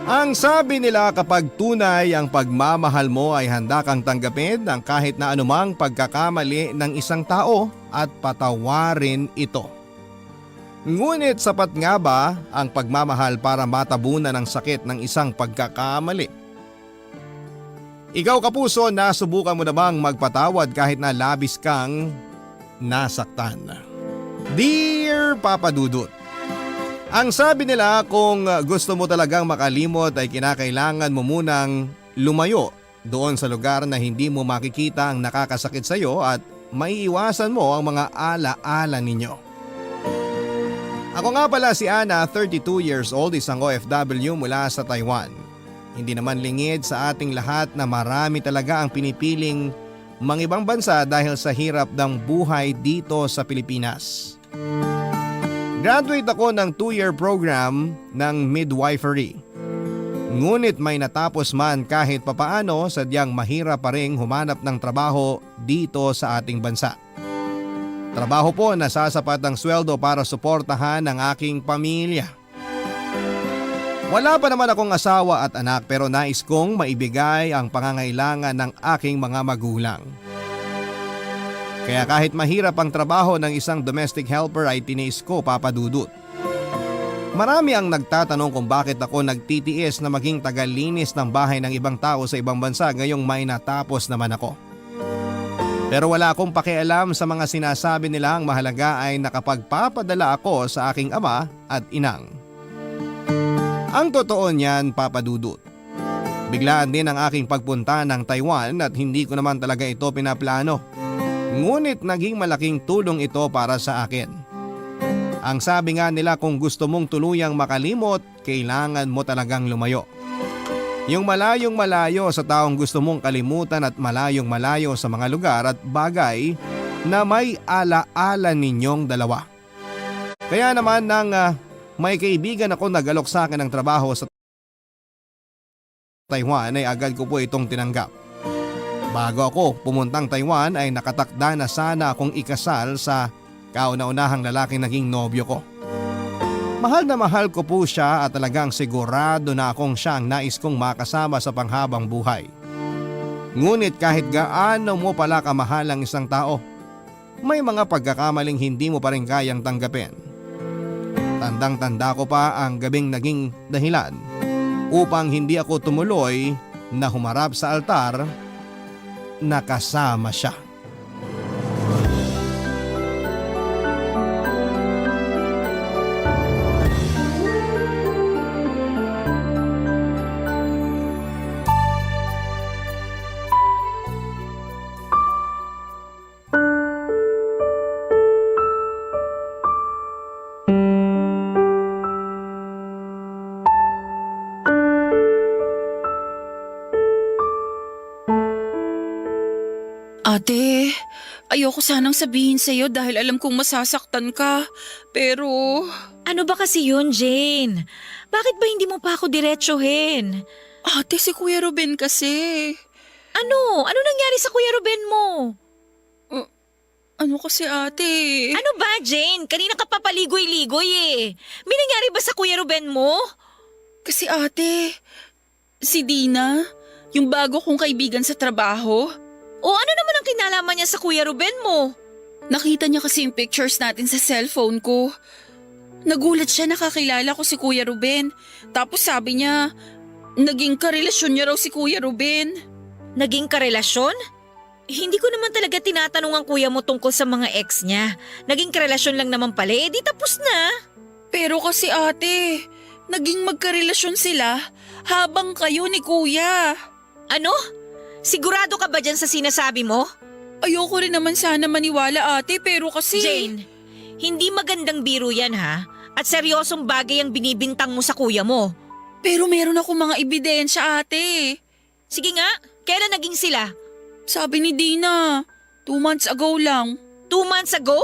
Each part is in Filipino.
Ang sabi nila kapag tunay ang pagmamahal mo ay handa kang tanggapin ang kahit na anumang pagkakamali ng isang tao at patawarin ito. Ngunit sapat nga ba ang pagmamahal para matabunan ang sakit ng isang pagkakamali? Ikaw kapuso, nasubukan mo na bang magpatawad kahit na labis kang nasaktan? Dear Papa Dudut, ang sabi nila kung gusto mo talagang makalimot ay kinakailangan mo munang lumayo doon sa lugar na hindi mo makikita ang nakakasakit sa iyo at maiiwasan mo ang mga ala-ala ninyo. Ako nga pala si Ana, 32 years old, isang OFW mula sa Taiwan. Hindi naman lingid sa ating lahat na marami talaga ang pinipiling mangibang bansa dahil sa hirap ng buhay dito sa Pilipinas. Graduate ako ng 2-year program ng midwifery. Ngunit may natapos man kahit papaano, sadyang mahirap pa ring humanap ng trabaho dito sa ating bansa. Trabaho po na sasapat ang sweldo para suportahan ang aking pamilya. Wala pa naman akong asawa at anak pero nais kong maibigay ang pangangailangan ng aking mga magulang. Kaya kahit mahirap ang trabaho ng isang domestic helper ay tiniis ko, Papa Dudut. Marami ang nagtatanong kung bakit ako nagtitiis na maging tagalinis ng bahay ng ibang tao sa ibang bansa ngayong may natapos naman ako. Pero wala akong pakialam sa mga sinasabi nila, ang mahalaga ay nakapagpapadala ako sa aking ama at inang. Ang totoo niyan, Papa Dudut, biglaan din ang aking pagpunta ng Taiwan at hindi ko naman talaga ito pinaplano. Ngunit naging malaking tulong ito para sa akin. Ang sabi nga nila, kung gusto mong tuluyang makalimot, kailangan mo talagang lumayo. Yung malayong malayo sa taong gusto mong kalimutan at malayong malayo sa mga lugar at bagay na may ala-ala ninyong dalawa. Kaya naman nang may kaibigan ako nagalok sa akin ng trabaho sa Taiwan ay agad ko po itong tinanggap. Bago ako pumuntang Taiwan ay nakatakda na sana akong ikasal sa kauna-unahang lalaking naging nobyo ko. Mahal na mahal ko po siya at talagang sigurado na akong siya ang nais kong makasama sa panghabang buhay. Ngunit kahit gaano mo pala kamahal ang isang tao, may mga pagkakamaling hindi mo pa rin kayang tanggapin. Tandang-tanda ko pa ang gabing naging dahilan upang hindi ako tumuloy na humarap sa altar na kasama siya. Ate, ayoko sanang sabihin sa'yo dahil alam kong masasaktan ka. Pero... Ano ba kasi yun, Jane? Bakit ba hindi mo pa ako diretsuhin? Ate, si Kuya Ruben kasi. Ano? Ano nangyari sa Kuya Ruben mo? Ano kasi ate? Ano ba, Jane? Kanina ka pa paligoy-ligoy eh. May nangyari ba sa Kuya Ruben mo? Kasi ate, si Dina, yung bago kong kaibigan sa trabaho. O ano naman ang kinalaman niya sa Kuya Ruben mo? Nakita niya kasi yung pictures natin sa cellphone ko. Nagulat siya nakakilala ko si Kuya Ruben. Tapos sabi niya, naging karelasyon niya raw si Kuya Ruben. Naging karelasyon? Hindi ko naman talaga tinatanong ang kuya mo tungkol sa mga ex niya. Naging karelasyon lang naman pala, di tapos na. Pero kasi ate, naging magkarelasyon sila habang kayo ni Kuya. Ano? Sigurado ka ba dyan sa sinasabi mo? Ayoko rin naman sana maniwala ate pero kasi… Jane, hindi magandang biro yan ha. At seryosong bagay ang binibintang mo sa kuya mo. Pero meron ako mga ebidensya ate. Sige nga, kailan naging sila? Sabi ni Dina, 2 months ago lang. 2 months ago?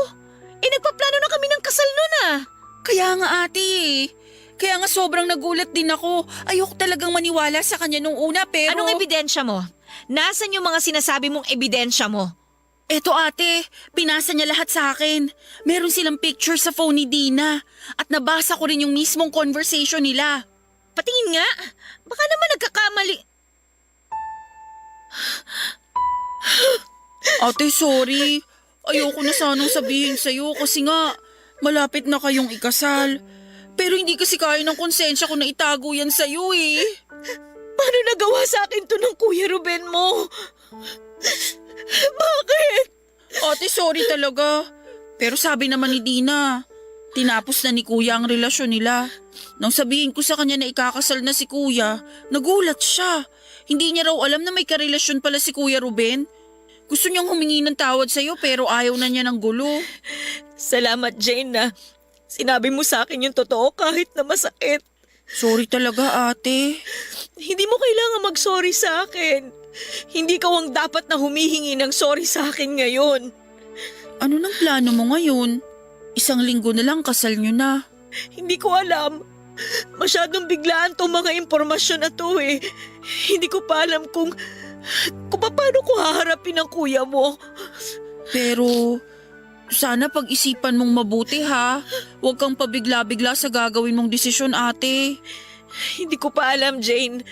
Nagpaplano na kami ng kasal nun ah. Kaya nga ate, kaya nga sobrang nagulat din ako. Ayoko talagang maniwala sa kanya nung una pero… Anong ebidensya mo? Nasaan yung mga sinasabi mong ebidensya mo? Eto ate, pinasa niya lahat sa akin. Meron silang picture sa phone ni Dina at nabasa ko rin yung mismong conversation nila. Patingin nga. Baka naman nagkakamali. Ate, sorry. Ayoko na sanang sabihin sa'yo kasi nga malapit na kayong ikasal. Pero hindi kasi kaya ng konsensya ko na itago yan sa'yo eh. Paano nagawa sa akin to ng Kuya Ruben mo? Bakit? Ate, sorry talaga. Pero sabi naman ni Dina, tinapos na ni Kuya ang relasyon nila. Nang sabihin ko sa kanya na ikakasal na si Kuya, nagulat siya. Hindi niya raw alam na may karelasyon pala si Kuya Ruben. Gusto niyang humingi ng tawad sa'yo pero ayaw na niya ng gulo. Salamat, Jane, na sinabi mo sa akin yung totoo kahit na masakit. Sorry talaga, ate. Hindi mo kailangan mag-sorry sa akin. Hindi ka ang dapat na humihingi ng sorry sa akin ngayon. Ano nang plano mo ngayon? 1 linggo na lang kasal niyo na. Hindi ko alam. Masyadong biglaan tong mga impormasyon na to eh. Hindi ko pa alam kung paano ko haharapin ang kuya mo. Pero sana pag-isipan mong mabuti ha. Huwag kang pabigla-bigla sa gagawin mong desisyon, ate. Hindi ko pa alam, Jane.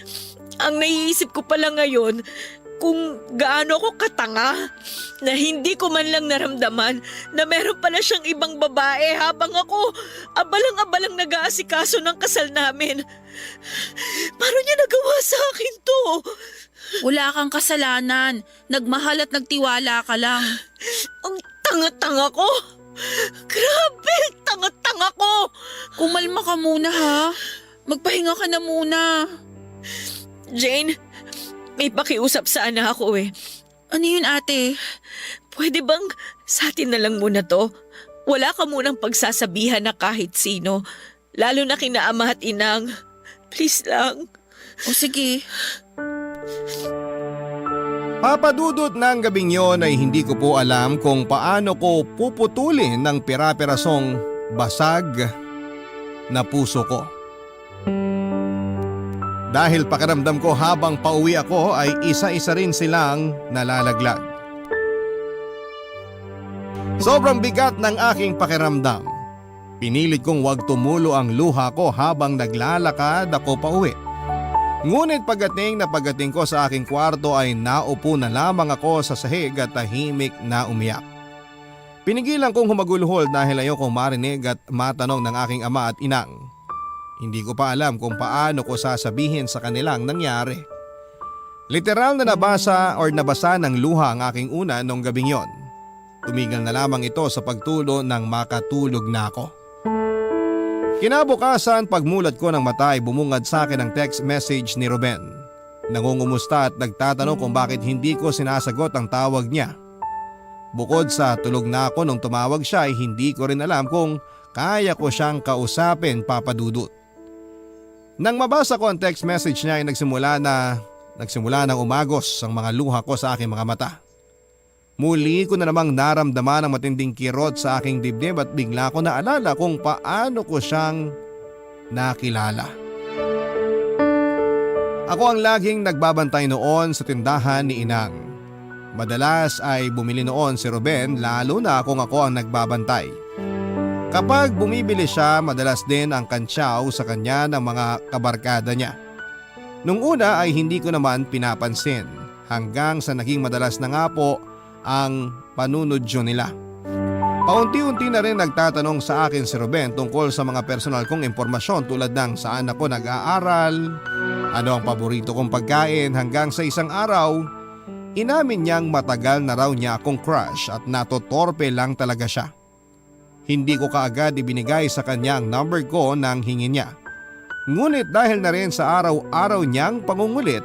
Ang naiisip ko pala ngayon kung gaano ako katanga na hindi ko man lang naramdaman na meron pala siyang ibang babae habang ako abalang-abalang nag-aasikaso ng kasal namin. Paano niya nagawa sa akin to? Wala kang kasalanan. Nagmahal at nagtiwala ka lang. Ang tanga-tanga ko. Grabe, tanga-tanga ko. Kumalma ka muna ha. Magpahinga ka na muna. Jane, may pakiusap sana ako eh. Ano yun, ate? Pwede bang sa atin na lang muna to? Wala ka munang pagsasabihan na kahit sino. Lalo na kina ama at inang. Please lang. O sige. Papadudot ng gabing yon ay hindi ko po alam kung paano ko puputulin ng pira-pirasong basag na puso ko. Dahil pakiramdam ko habang pauwi ako ay isa-isa rin silang nalalaglag. Sobrang bigat ng aking pakiramdam. Pinilit kong wag tumulo ang luha ko habang naglalakad ako pauwi. Ngunit pagdating ko sa aking kwarto ay naupo na lamang ako sa sahig at tahimik na umiyak. Pinigilan kong humagulhol dahil ayokong marinig at matanong ng aking ama at inang. Hindi ko pa alam kung paano ko sasabihin sa kanilang nangyari. Literal na nabasa ng luha ang aking una nung gabing yon. Tumigil na lamang ito sa pagtulo nang makatulog na ako. Kinabukasan pagmulat ko ng mata ay bumungad sa akin ang text message ni Ruben. Nangungumusta at nagtatanong kung bakit hindi ko sinasagot ang tawag niya. Bukod sa tulog na ako nung tumawag siya ay hindi ko rin alam kung kaya ko siyang kausapin, Papa Dudut. Nang mabasa ko ang text message niya ay nagsimula ng umagos ang mga luha ko sa aking mga mata. Muli ko na namang naramdaman ang matinding kirot sa aking dibdib at bigla ko naalala kung paano ko siyang nakilala. Ako ang laging nagbabantay noon sa tindahan ni Inang. Madalas ay bumili noon si Ruben lalo na kung ako ang nagbabantay. Kapag bumibili siya, madalas din ang kantsaw sa kanya ng mga kabarkada niya. Nung una ay hindi ko naman pinapansin hanggang sa naging madalas na nga po ang panunodyo nila. Paunti-unti na rin nagtatanong sa akin si Ruben tungkol sa mga personal kong impormasyon tulad ng saan ako nag-aaral, ano ang paborito kong pagkain hanggang sa isang araw, inamin niyang matagal na raw niya akong crush at natotorpe lang talaga siya. Hindi ko kaagad ibinigay sa kanya ang number ko nang hingin niya. Ngunit dahil na rin sa araw-araw niyang pangungulit,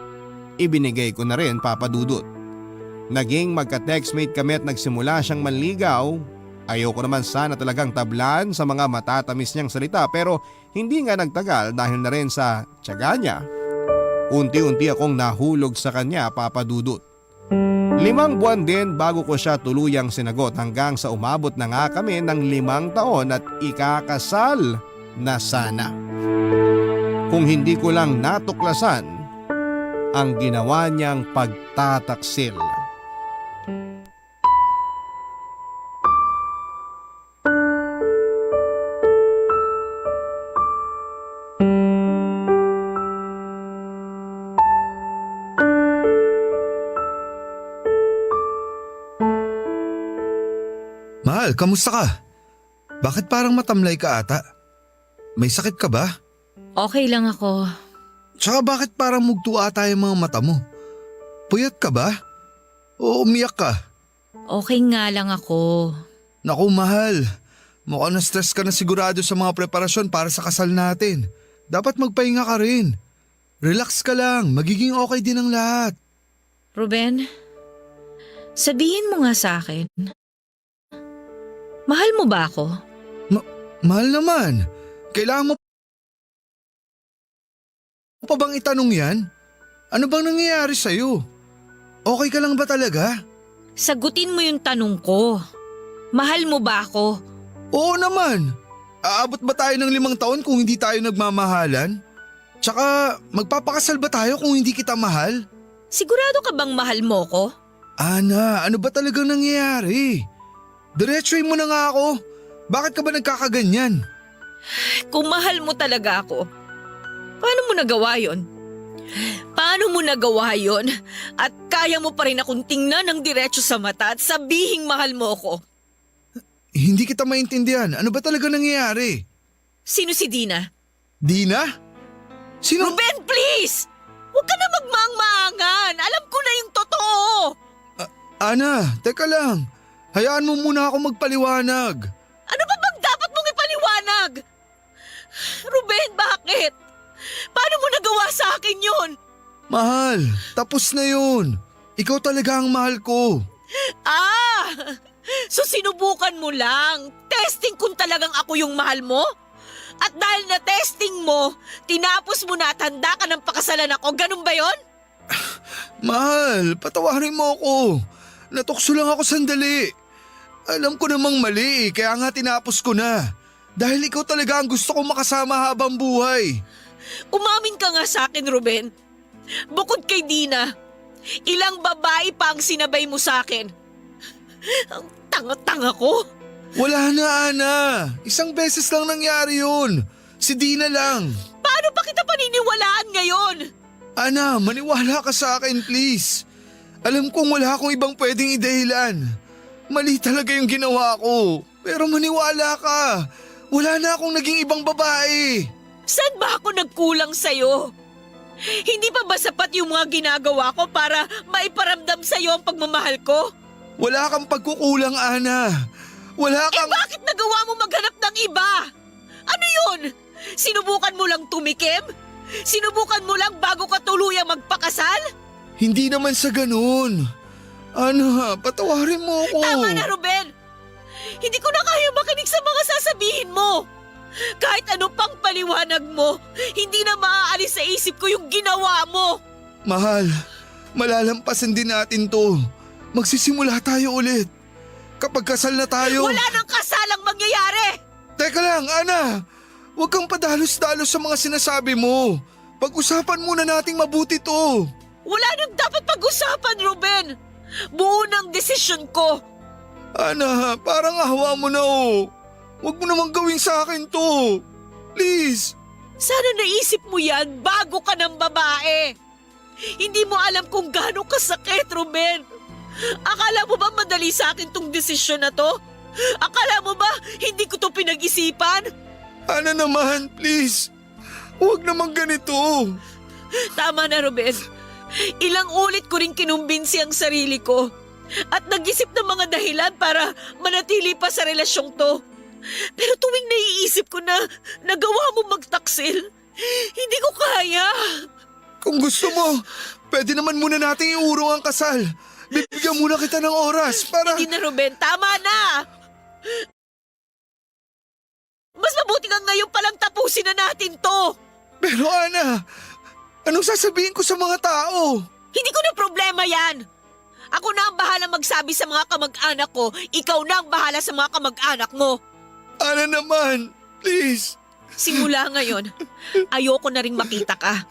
ibinigay ko na rin, Papa Dudut. Naging magka-textmate kami at nagsimula siyang manligaw. Ayoko naman sana talagang tablan sa mga matatamis niyang salita pero hindi nga nagtagal dahil na rin sa tiyaga niya. Unti-unti akong nahulog sa kanya, Papa Dudut. 5 buwan din bago ko siya tuluyang sinagot hanggang sa umabot na nga kami ng 5 taon at ikakasal na sana. Kung hindi ko lang natuklasan ang ginawa niyang pagtataksil. Mahal, kamusta ka? Bakit parang matamlay ka ata? May sakit ka ba? Okay lang ako. Tsaka bakit parang mugto ata yung mga mata mo? Puyat ka ba? O umiyak ka? Okay nga lang ako. Naku mahal, mukhang na-stress ka na sigurado sa mga preparasyon para sa kasal natin. Dapat magpahinga ka rin. Relax ka lang, magiging okay din ang lahat. Ruben, sabihin mo nga sa akin. Mahal mo ba ako? Mahal naman, kailangan mo pa bang itanong yan? Ano bang nangyayari sa'yo? Okay ka lang ba talaga? Sagutin mo yung tanong ko. Mahal mo ba ako? Oo naman. Aabot ba tayo ng 5 taon kung hindi tayo nagmamahalan? Tsaka magpapakasal ba tayo kung hindi kita mahal? Sigurado ka bang mahal mo ko? Ana, ano ba talagang nangyayari? Diretsuhin mo na nga ako. Bakit ka ba nagkakaganyan? Kung mahal mo talaga ako, paano mo nagawa yon? Paano mo nagawa yon? At kaya mo pa rin akong tingnan ng diretso sa mata at sabihing mahal mo ko. Hindi kita maintindihan. Ano ba talaga nangyayari? Sino si Dina? Dina? Sino? Ruben, please! Huwag ka na magmaang-maangan. Alam ko na yung totoo. Ana, teka lang. Hayaan mo muna ako magpaliwanag. Ano ba bang dapat mong ipaliwanag? Ruben, bakit? Paano mo nagawa sa akin yun? Mahal, tapos na yun. Ikaw talaga ang mahal ko. Ah! So sinubukan mo lang. Testing kung talagang ako yung mahal mo? At dahil na testing mo, tinapos mo na at handa ka ng pakasalan ako. Ganun ba yon? Mahal, patawarin mo ako. Natukso lang ako sandali. Alam ko namang mali, kaya nga tinapos ko na. Dahil ikaw talaga ang gusto kong makasama habang buhay. Umamin ka nga sa akin, Ruben. Bukod kay Dina, ilang babae pa ang sinabay mo sa akin. Ang tanga-tanga ko. Wala na, Ana. Isang beses lang nangyari yun. Si Dina lang. Paano pa kita paniniwalaan ngayon? Ana, maniwala ka sa akin please. Alam kong wala akong ibang pwedeng idahilan. Mali talaga yung ginawa ko. Pero maniwala ka. Wala na akong naging ibang babae. Saan ba ako nagkulang sa'yo? Hindi pa ba sapat yung mga ginagawa ko para maiparamdam sa'yo ang pagmamahal ko? Wala kang pagkukulang, Ana. Wala kang… Bakit nagawa mo maghanap ng iba? Ano yun? Sinubukan mo lang tumikim? Sinubukan mo lang bago ka tuluyang magpakasal? Hindi naman sa ganun. Ana, patawarin mo ako. Tama na, Ruben! Hindi ko na kaya makinig sa mga sasabihin mo. Kahit ano pang paliwanag mo, hindi na maaalis sa isip ko yung ginawa mo. Mahal, malalampasan din natin to. Magsisimula tayo ulit. Kapag kasal na tayo… Wala nang kasalang mangyayari! Teka lang, Ana. Huwag kang padalos-dalos sa mga sinasabi mo. Pag-usapan muna nating mabuti to. Wala nang dapat pag-usapan, Ruben! Buo ng desisyon ko. Ana, parang ahawa mo na oh. Huwag mo namang gawin sa akin to. Please. Sana naisip mo yan bago ka ng babae. Hindi mo alam kung gaano kasakit, Ruben. Akala mo ba madali sa akin tong desisyon na to? Akala mo ba hindi ko to pinag-isipan? Ana naman, please. Huwag naman ganito. Tama na, Ruben. Ilang ulit ko rin kinumbinsi ang sarili ko at nag-isip ng mga dahilan para manatili pa sa relasyong to. Pero tuwing naiisip ko na nagawa mo magtaksil, hindi ko kaya. Kung gusto mo, pwede naman muna nating iurong ang kasal. Bibigyan muna kita ng oras para… Hindi na, Ruben. Tama na! Mas mabuti nga ngayon palang tapusin na natin to. Pero Ana, anong sasabihin ko sa mga tao? Hindi ko na problema yan. Ako na ang bahala magsabi sa mga kamag-anak ko. Ikaw na ang bahala sa mga kamag-anak mo. Ana naman, please. Simula ngayon, ayoko na ring makita ka.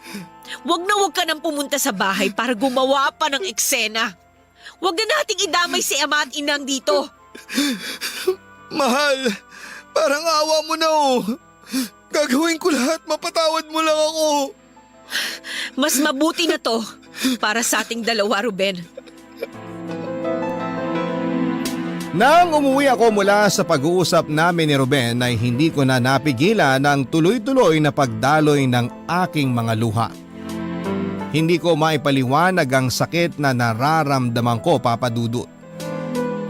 Huwag ka nang pumunta sa bahay para gumawa pa ng eksena. Huwag na nating idamay si ama at inang dito. Mahal, parang awa mo na oh. Gagawin ko lahat, mapatawad mo lang ako. Mas mabuti na to para sa ating dalawa, Ruben. Nang umuwi ako mula sa pag-uusap namin ni Ruben ay hindi ko na napigilan ang tuloy-tuloy na pagdaloy ng aking mga luha. Hindi ko maipaliwanag ang sakit na nararamdaman ko, Papa Dudut.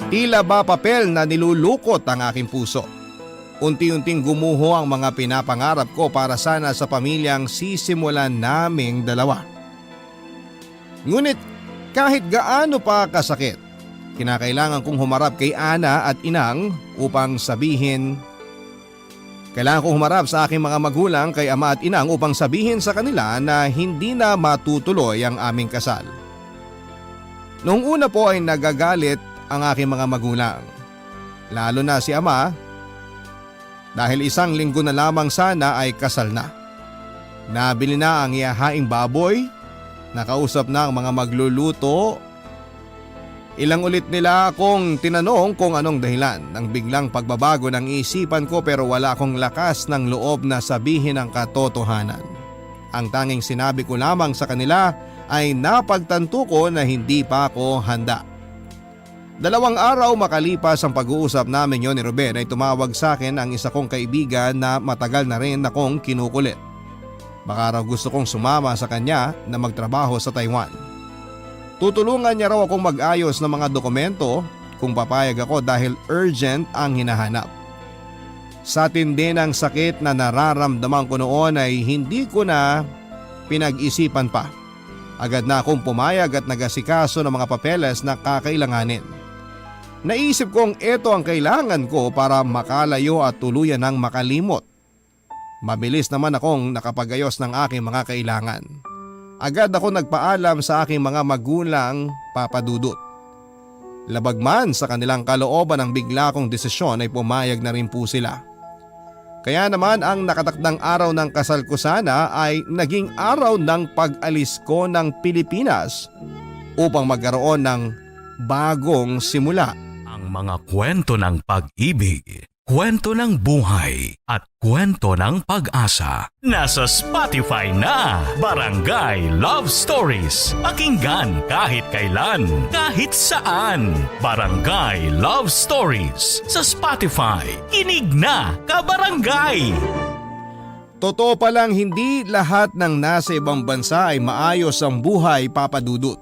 Tila ba papel na nilulukot ang aking puso. Unti-unting gumuho ang mga pinapangarap ko para sana sa pamilyang sisimulan naming dalawa. Ngunit kahit gaano pa kasakit, kinakailangan kong humarap kay Ana at Inang upang sabihin. Kailangan kong humarap sa aking mga magulang kay Ama at Inang upang sabihin sa kanila na hindi na matutuloy ang aming kasal. Noong una po ay nagagalit ang aking mga magulang. Lalo na si Ama dahil 1 linggo na lamang sana ay kasal na. Nabili na ang ihahaing baboy, nakausap na ang mga magluluto. Ilang ulit nila akong tinanong kung anong dahilan ng biglang pagbabago ng isipan ko pero wala akong lakas ng loob na sabihin ang katotohanan. Ang tanging sinabi ko lamang sa kanila ay napagtanto ko na hindi pa ako handa. 2 araw makalipas ang pag-uusap namin yon ni Ruben ay tumawag sa akin ang isa kong kaibigan na matagal na rin akong kinukulit. Baka raw gusto kong sumama sa kanya na magtrabaho sa Taiwan. Tutulungan niya raw akong mag-ayos ng mga dokumento kung papayag ako dahil urgent ang hinahanap. Sa tindi ng sakit na nararamdaman ko noon ay hindi ko na pinag-isipan pa. Agad na akong pumayag at nagasikaso ng mga papeles na kakailanganin. Naisip kong ito ang kailangan ko para makalayo at tuluyan ng makalimot. Mabilis naman akong nakapagayos ng aking mga kailangan. Agad ako nagpaalam sa aking mga magulang, Papa Dudut. Labag man sa kanilang kalooban ng bigla kong desisyon ay pumayag na rin po sila. Kaya naman ang nakatakdang araw ng kasal ko sana ay naging araw ng pag-alis ko ng Pilipinas upang magkaroon ng bagong simula. Ang mga kwento ng pag-ibig, kwento ng buhay at kwento ng pag-asa. Nasa Spotify na, Barangay Love Stories. Pakinggan kahit kailan, kahit saan. Barangay Love Stories sa Spotify. Kinig na, kabarangay! Totoo palang hindi lahat ng nasa ibang bansa ay maayos ang buhay, Papa Dudut.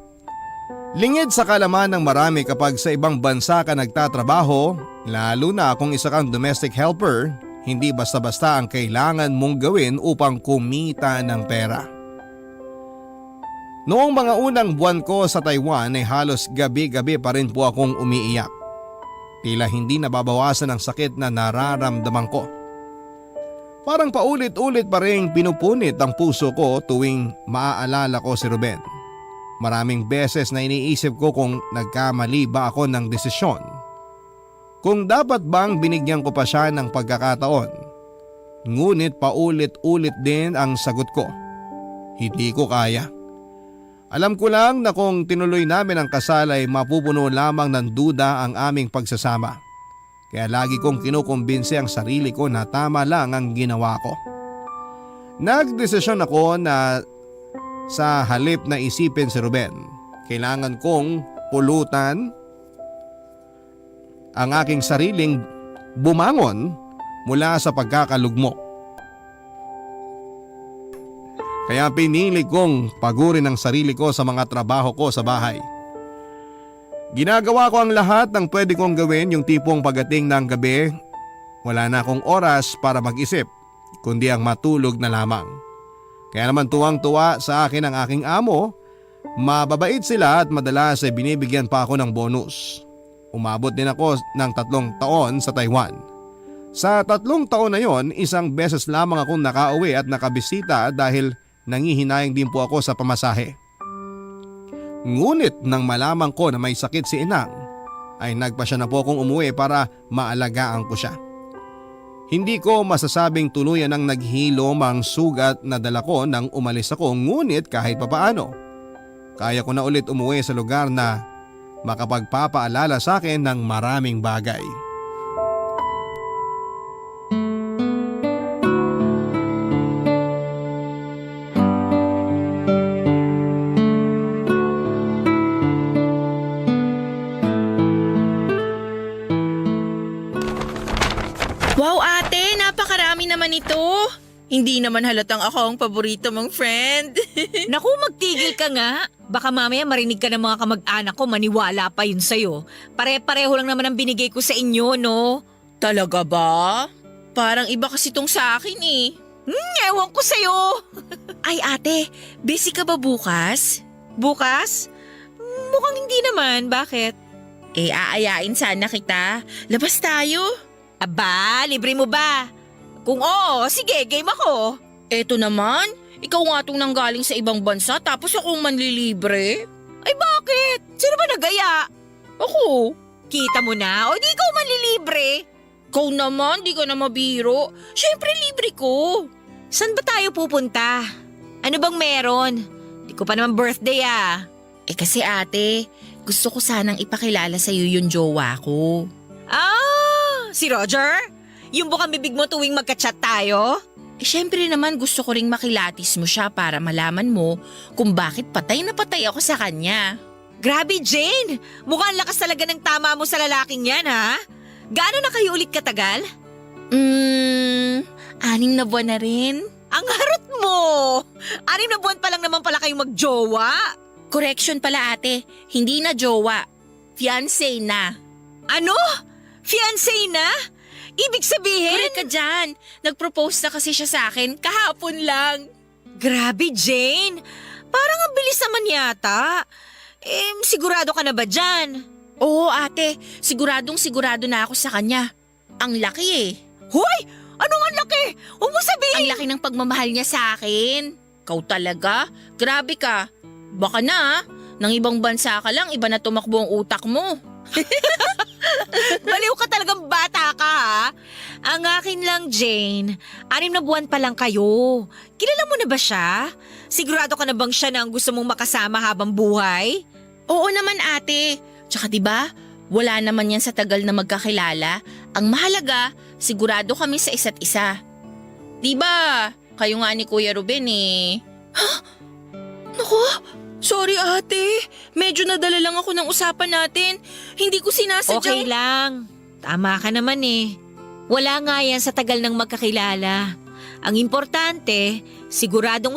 Lingid sa kalaman ng marami kapag sa ibang bansa ka nagtatrabaho, lalo na kung isa kang domestic helper, hindi basta-basta ang kailangan mong gawin upang kumita ng pera. Noong mga unang buwan ko sa Taiwan ay halos gabi-gabi pa rin po akong umiiyak. Tila hindi nababawasan ang sakit na nararamdaman ko. Parang paulit-ulit pa rin pinupunit ang puso ko tuwing maaalala ko si Ruben. Maraming beses na iniisip ko kung nagkamali ba ako ng desisyon. Kung dapat bang binigyan ko pa siya ng pagkakataon. Ngunit paulit-ulit din ang sagot ko. Hindi ko kaya. Alam ko lang na kung tinuloy namin ang kasal ay mapupuno lamang ng duda ang aming pagsasama. Kaya lagi kong kinukumbinse ang sarili ko na tama lang ang ginawa ko. Nagdesisyon ako na sa halip na isipin si Ruben, kailangan kong pulutan ang aking sariling bumangon mula sa pagkakalugmok. Kaya pinili kong pagurin ang sarili ko sa mga trabaho ko sa bahay. Ginagawa ko ang lahat ng pwede kong gawin, yung tipong pagdating ng gabi, wala na akong oras para mag-isip, kundi ang matulog na lamang. Kaya naman tuwang-tuwa sa akin ang aking amo, mababait sila at madalas ay binibigyan pa ako ng bonus. Umabot din ako ng 3 taon sa Taiwan. Sa 3 taon na yon, 1 beses lamang akong nakauwi at nakabisita dahil nangihinayang din po ako sa pamasahe. Ngunit nang malaman ko na may sakit si Inang, ay nagpasya na po akong umuwi para maalagaan ko siya. Hindi ko masasabing tuluyan ang naghilom ang sugat na dala ko nang umalis ako, ngunit kahit papaano, kaya ko na ulit umuwi sa lugar na makapagpapaalala sa akin ng maraming bagay. naman ito. Hindi naman halatang ako ang paborito mong friend. Naku, magtigil ka nga. Baka mamaya marinig ka ng mga kamag-anak ko, maniwala pa yun sa'yo. Pare-pareho lang naman ang binigay ko sa inyo, no? Talaga ba? Parang iba kasi tong sa akin eh. Ewan ko sa'yo. Ay ate, busy ka ba bukas? Bukas? Mukhang hindi naman. Bakit? Aayain sana kita. Labas tayo. Aba, libre mo ba? Kung oo, sige, game ako. Eto naman, ikaw nga tong nanggaling sa ibang bansa tapos akong manlilibre. Ay bakit? Sino ba nagaya? Ako? Kita mo na, o di ikaw manlilibre. Ikaw naman, di ka na mabiro. Siyempre libre ko. Saan ba tayo pupunta? Ano bang meron? Di ko pa naman birthday ah. Kasi ate, gusto ko sanang ipakilala sa'yo yung jowa ko. Ah, si Roger? Yung bukang bibig mo tuwing magka-chat tayo? Siyempre naman gusto ko ring makilatis mo siya para malaman mo kung bakit patay na patay ako sa kanya. Grabe Jane, mukhang lakas talaga ng tama mo sa lalaking yan ha? Gaano na kayo ulit katagal? 6 na buwan na rin. Ang harot mo! 6 na buwan pa lang naman pala kayong magjowa. Correction pala ate, hindi na jowa. Fiancé na. Ano? Fiancé na? Ibig sabihin? Correct ka dyan. Nag-propose na kasi siya sa akin kahapon lang. Grabe Jane, parang ang bilis naman yata. Sigurado ka na ba dyan? Oo ate, sigurado na ako sa kanya. Ang laki eh. Hoy! Anong ang laki? Huwag mo sabihin! Ang laki ng pagmamahal niya sa akin. Kau talaga? Grabe ka. Baka na, nang ibang bansa ka lang, iba na tumakbo ang utak mo. Baliw ka talagang bata ka ha? Ang akin lang Jane, 6 na buwan pa lang kayo. Kilala mo na ba siya? Sigurado ka na bang siya na ang gusto mong makasama habang buhay? Oo naman ate. Tsaka diba, wala naman yan sa tagal na magkakilala. Ang mahalaga, sigurado kami sa isa't isa. Diba, kayo nga ni Kuya Ruben eh. Naku, sorry ate. Medyo nadala lang ako ng usapan natin. Hindi ko sinasadyang… Okay lang. Tama ka naman eh. Wala nga yan sa tagal ng magkakilala. Ang importante, sigurado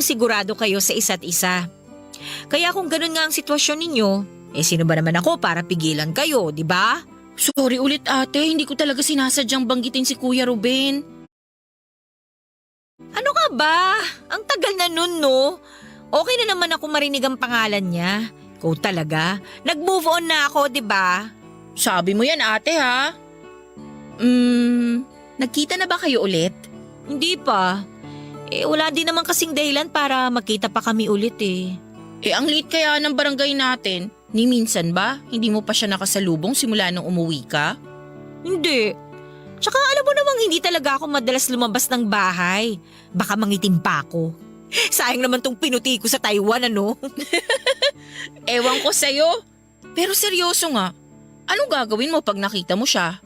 kayo sa isa't isa. Kaya kung ganun nga ang sitwasyon ninyo, sino ba naman ako para pigilan kayo, di ba? Sorry ulit ate, hindi ko talaga sinasadyang banggitin si Kuya Ruben. Ano ka ba? Ang tagal na nun, no? Okay na naman ako marinig ang pangalan niya. Ikaw talaga. Nag-move on na ako, di ba? Sabi mo yan ate ha? Nagkita na ba kayo ulit? Hindi pa. Wala din naman kasing dahilan para magkita pa kami ulit eh. Ang late kaya ng barangay natin. Ni minsan ba? Hindi mo pa siya nakasalubong simula nung umuwi ka? Hindi. Tsaka alam mo namang hindi talaga ako madalas lumabas ng bahay. Baka mangitim pa ako. Sayang naman tong pinuti ko sa Taiwan, ano? Ewan ko sa'yo. Pero seryoso nga, anong gagawin mo pag nakita mo siya?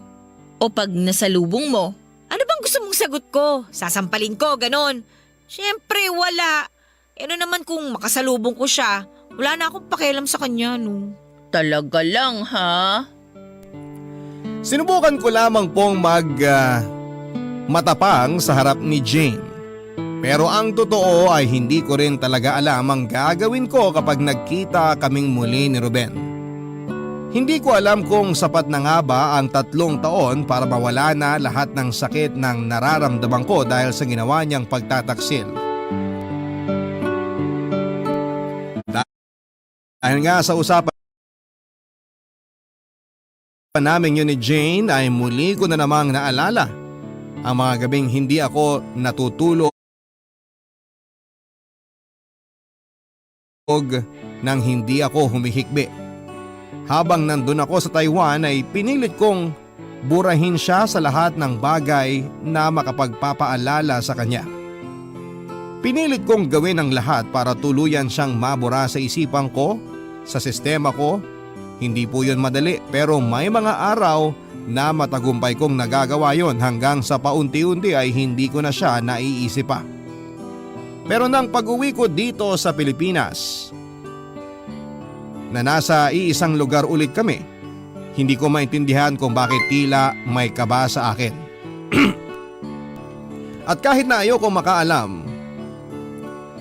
O pag nasalubong mo? Ano bang gusto mong sagot ko? Sasampalin ko, ganon. Siyempre, wala. Ano naman kung makasalubong ko siya? Wala na akong pakialam sa kanya, no? Talaga lang, ha? Sinubukan ko lamang pong matapang sa harap ni Jane. Pero ang totoo ay hindi ko rin talaga alam ang gagawin ko kapag nagkita kaming muli ni Ruben. Hindi ko alam kung sapat na nga ba ang 3 taon para mawala na lahat ng sakit ng nararamdaman ko dahil sa ginawa niyang pagtataksil. Dahil nga sa usapan namin yun ni Jane ay muli ko na namang naalala ang mga gabing hindi ako natutulog nang hindi ako humihikbi. Habang nandun ako sa Taiwan ay pinilit kong burahin siya sa lahat ng bagay na makapagpapaalala sa kanya. Pinilit kong gawin ang lahat para tuluyan siyang mabura sa isipan ko, sa sistema ko. Hindi po yun madali pero may mga araw na matagumpay kong nagagawa yon hanggang sa paunti-unti ay hindi ko na siya naiisip pa. Pero nang pag-uwi ko dito sa Pilipinas, na nasa iisang lugar ulit kami, hindi ko maintindihan kung bakit tila may kaba sa akin. At kahit na ayoko makaalam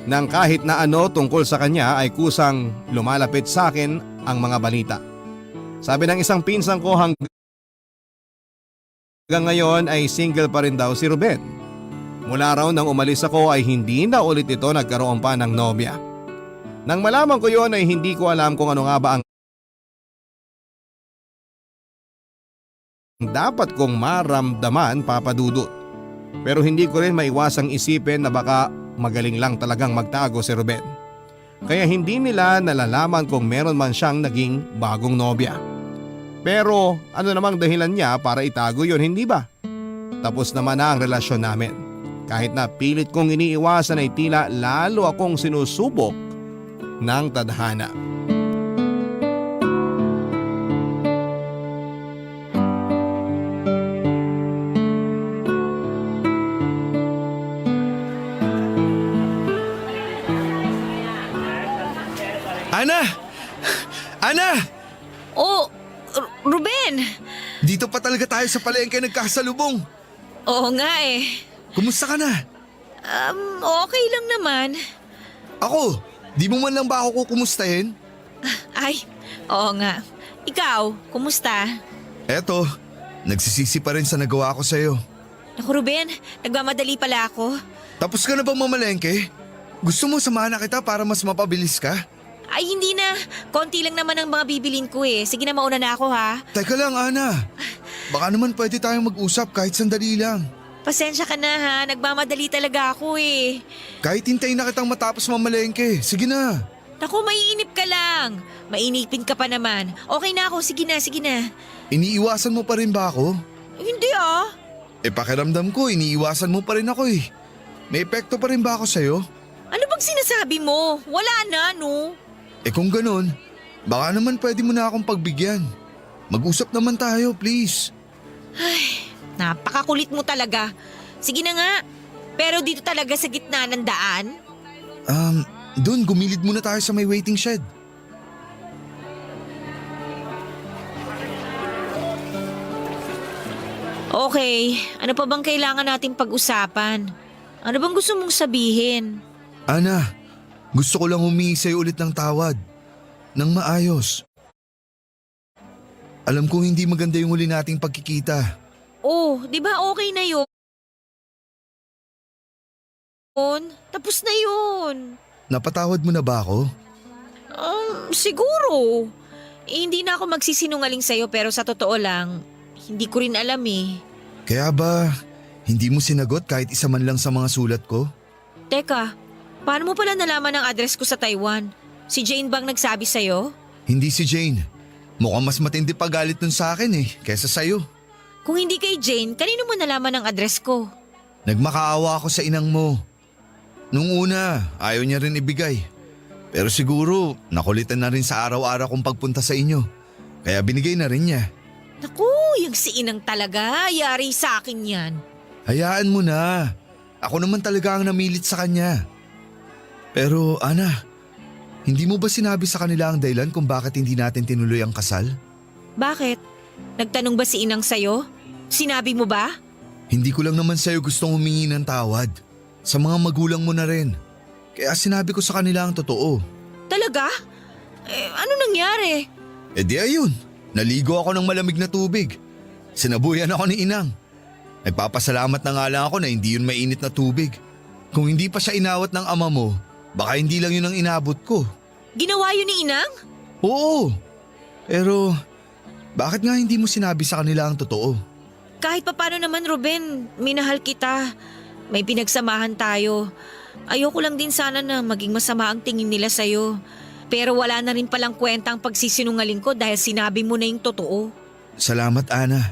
ng kahit na ano tungkol sa kanya ay kusang lumalapit sa akin ang mga balita. Sabi ng isang pinsan ko hanggang ngayon ay single pa rin daw si Ruben. Mula raw nang umalis ako ay hindi na ulit ito nagkaroon pa ng nobya. Nang malaman ko yon ay hindi ko alam kung ano nga ba ang dapat kong maramdaman, Papa Dudut. Pero hindi ko rin maiwasang isipin na baka magaling lang talagang magtago si Ruben. Kaya hindi nila nalalaman kung meron man siyang naging bagong nobya. Pero ano namang dahilan niya para itago yon, hindi ba? Tapos naman na ang relasyon namin. Kahit na pilit kong iniiwasan ay tila lalo akong sinusubok ng tadhana. Ana! Ana! Oh, Ruben! Dito pa talaga tayo sa palengke nagkasalubong. Oo nga eh. Kumusta ka na? Okay lang naman. Ako, di mo man lang ba ako kukumustahin? Ay, oo nga. Ikaw, kumusta? Eto, nagsisisi pa rin sa nagawa ko sa'yo. Naku Ruben, nagmamadali pala ako. Tapos ka na bang mamalengke? Gusto mo samahan na kita para mas mapabilis ka? Ay hindi na, konti lang naman ang mga bibilin ko eh. Sige na, mauna na ako ha. Teka lang, Ana. Baka naman pwede tayong mag-usap kahit sandali lang. Pasensya ka na ha, nagmamadali talaga ako eh. Kahit hintayin na kitang matapos mamalengke. Sige na. Naku, maiinip ka lang. Mainipin ka pa naman. Okay na ako, sige na, sige na. Iniiwasan mo pa rin ba ako? Hindi ah. Pakiramdam ko, iniiwasan mo pa rin ako eh. May epekto pa rin ba ako sa'yo? Ano bang sinasabi mo? Wala na, no? Kung ganun, baka naman pwede mo na akong pagbigyan. Mag-usap naman tayo, please. Ay, napakakulit mo talaga. Sige na nga. Pero dito talaga sa gitna ng daan? Doon, gumilid muna tayo sa may waiting shed. Okay, ano pa bang kailangan nating pag-usapan? Ano bang gusto mong sabihin? Ana, gusto ko lang humingi sa'yo ulit ng tawad. Nang maayos. Alam kong hindi maganda yung huli nating pagkikita. Oh, di ba okay na yun? Tapos na yun. Napatawad mo na ba ako? Siguro. Hindi na ako magsisinungaling sa'yo pero sa totoo lang, hindi ko rin alam eh. Kaya ba, hindi mo sinagot kahit isa man lang sa mga sulat ko? Teka, paano mo pala nalaman ang address ko sa Taiwan? Si Jane bang nagsabi sa'yo? Hindi si Jane. Mukhang mas matindi pa galit nun sa akin kesa sa'yo. Kung hindi kay Jane, kanino mo nalaman ang address ko? Nagmakaawa ako sa inang mo. Nung una, ayaw niya rin ibigay. Pero siguro, nakulitan na rin sa araw-araw kong pagpunta sa inyo. Kaya binigay na rin niya. Naku, yung si Inang talaga, yari sa akin yan. Hayaan mo na. Ako naman talaga ang namilit sa kanya. Pero Ana, hindi mo ba sinabi sa kanila ang dahilan kung bakit hindi natin tinuloy ang kasal? Bakit? Nagtanong ba si Inang sa'yo? Sinabi mo ba? Hindi ko lang naman sa'yo gustong humingi ng tawad. Sa mga magulang mo na rin. Kaya sinabi ko sa kanila ang totoo. Talaga? Ano nangyari? Di ayun, naligo ako ng malamig na tubig. Sinabuyan ako ni Inang. Nagpapasalamat na nga lang ako na hindi yun mainit na tubig. Kung hindi pa siya inawat ng ama mo, baka hindi lang yun ang inabot ko. Ginawa yun ni Inang? Oo. Pero, bakit nga hindi mo sinabi sa kanila ang totoo? Kahit papano naman Ruben, minahal kita. May pinagsamahan tayo. Ayoko lang din sana na maging masama ang tingin nila sa'yo. Pero wala na rin palang kwenta ang pagsisinungaling ko dahil sinabi mo na yung totoo. Salamat, Ana.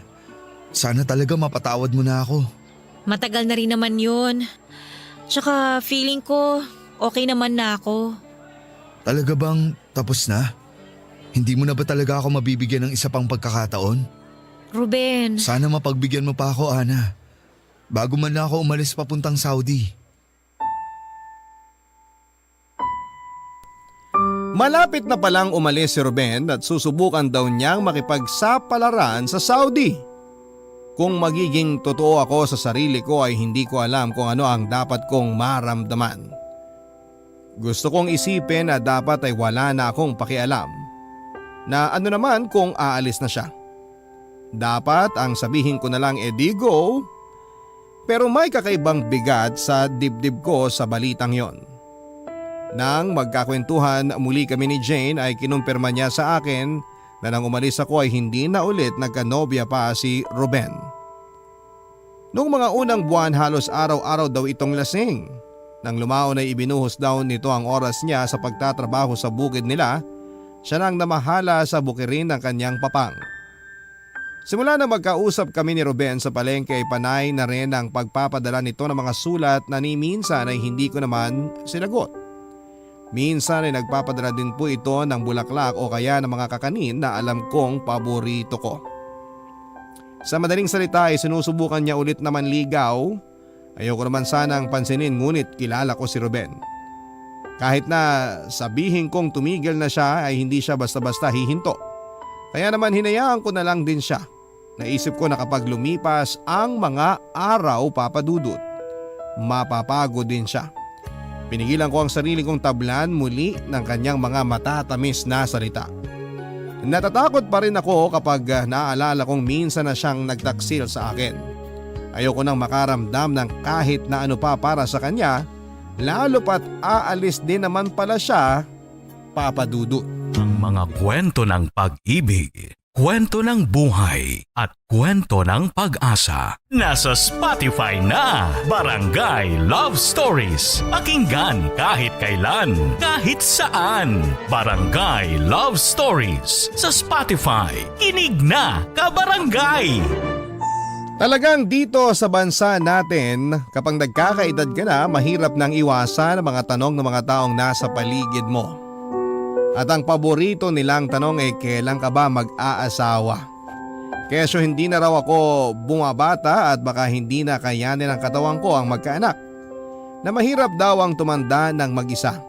Sana talaga mapatawad mo na ako. Matagal na rin naman yun. Tsaka feeling ko okay naman na ako. Talaga bang tapos na? Hindi mo na ba talaga ako mabibigyan ng isa pang pagkakataon? Ruben, Sana mapagbigyan mo pa ako, Ana. Bago man lang ako umalis papuntang Saudi. Malapit na palang umalis si Ruben at susubukan daw niyang makipagsapalaran sa Saudi. Kung magiging totoo ako sa sarili ko ay hindi ko alam kung ano ang dapat kong maramdaman. Gusto kong isipin na dapat ay wala na akong pakialam. Na ano naman kung aalis na siya. Dapat ang sabihin ko na lang di go. Pero may kakaibang bigat sa dibdib ko sa balitang yon. Nang magkakwentuhan muli kami ni Jane ay kinumpirma niya sa akin na nang umalis ako ay hindi na ulit nagkanobya pa si Ruben. Noong mga unang buwan halos araw-araw daw itong lasing. Nang lumaon ay ibinuhos daw nito ang oras niya sa pagtatrabaho sa bukid nila, siya nang namahala sa bukirin ng kanyang papang. Simula na magkausap kami ni Ruben sa palengke ay panay na rin ang pagpapadala nito ng mga sulat na ni minsan ay hindi ko naman sinagot. Minsan ay nagpapadala din po ito ng bulaklak o kaya ng mga kakanin na alam kong paborito ko. Sa madaling salita ay sinusubukan niya ulit naman ligaw. Ayoko naman sanang pansinin ngunit kilala ko si Ruben. Kahit na sabihin kong tumigil na siya ay hindi siya basta-basta hihinto. Kaya naman hinayaan ko na lang din siya. Naisip ko na kapag lumipas ang mga araw papadudot, mapapagod din siya. Pinigilan ko ang sarili kong tablan muli ng kanyang mga matatamis na salita. Natatakot pa rin ako kapag naaalala kong minsan na siyang nagtaksil sa akin. Ayoko nang makaramdam ng kahit na ano pa para sa kanya, lalo pat aalis din naman pala siya, papadudot. Ang mga kwento ng pag-ibig, kwento ng buhay at kwento ng pag-asa. Nasa Spotify na, Barangay Love Stories. Pakinggan kahit kailan, kahit saan. Barangay Love Stories sa Spotify. Kinig na, kabarangay! Talagang dito sa bansa natin, kapag nagkakaedad ka na, mahirap nang iwasan ang mga tanong ng mga taong nasa paligid mo. At ang paborito nilang tanong ay kailan ka ba mag-aasawa? Kesyo hindi na raw ako bumabata at baka hindi na kayanin ng katawan ko ang magkaanak. Na mahirap daw ang tumanda ng mag-isa.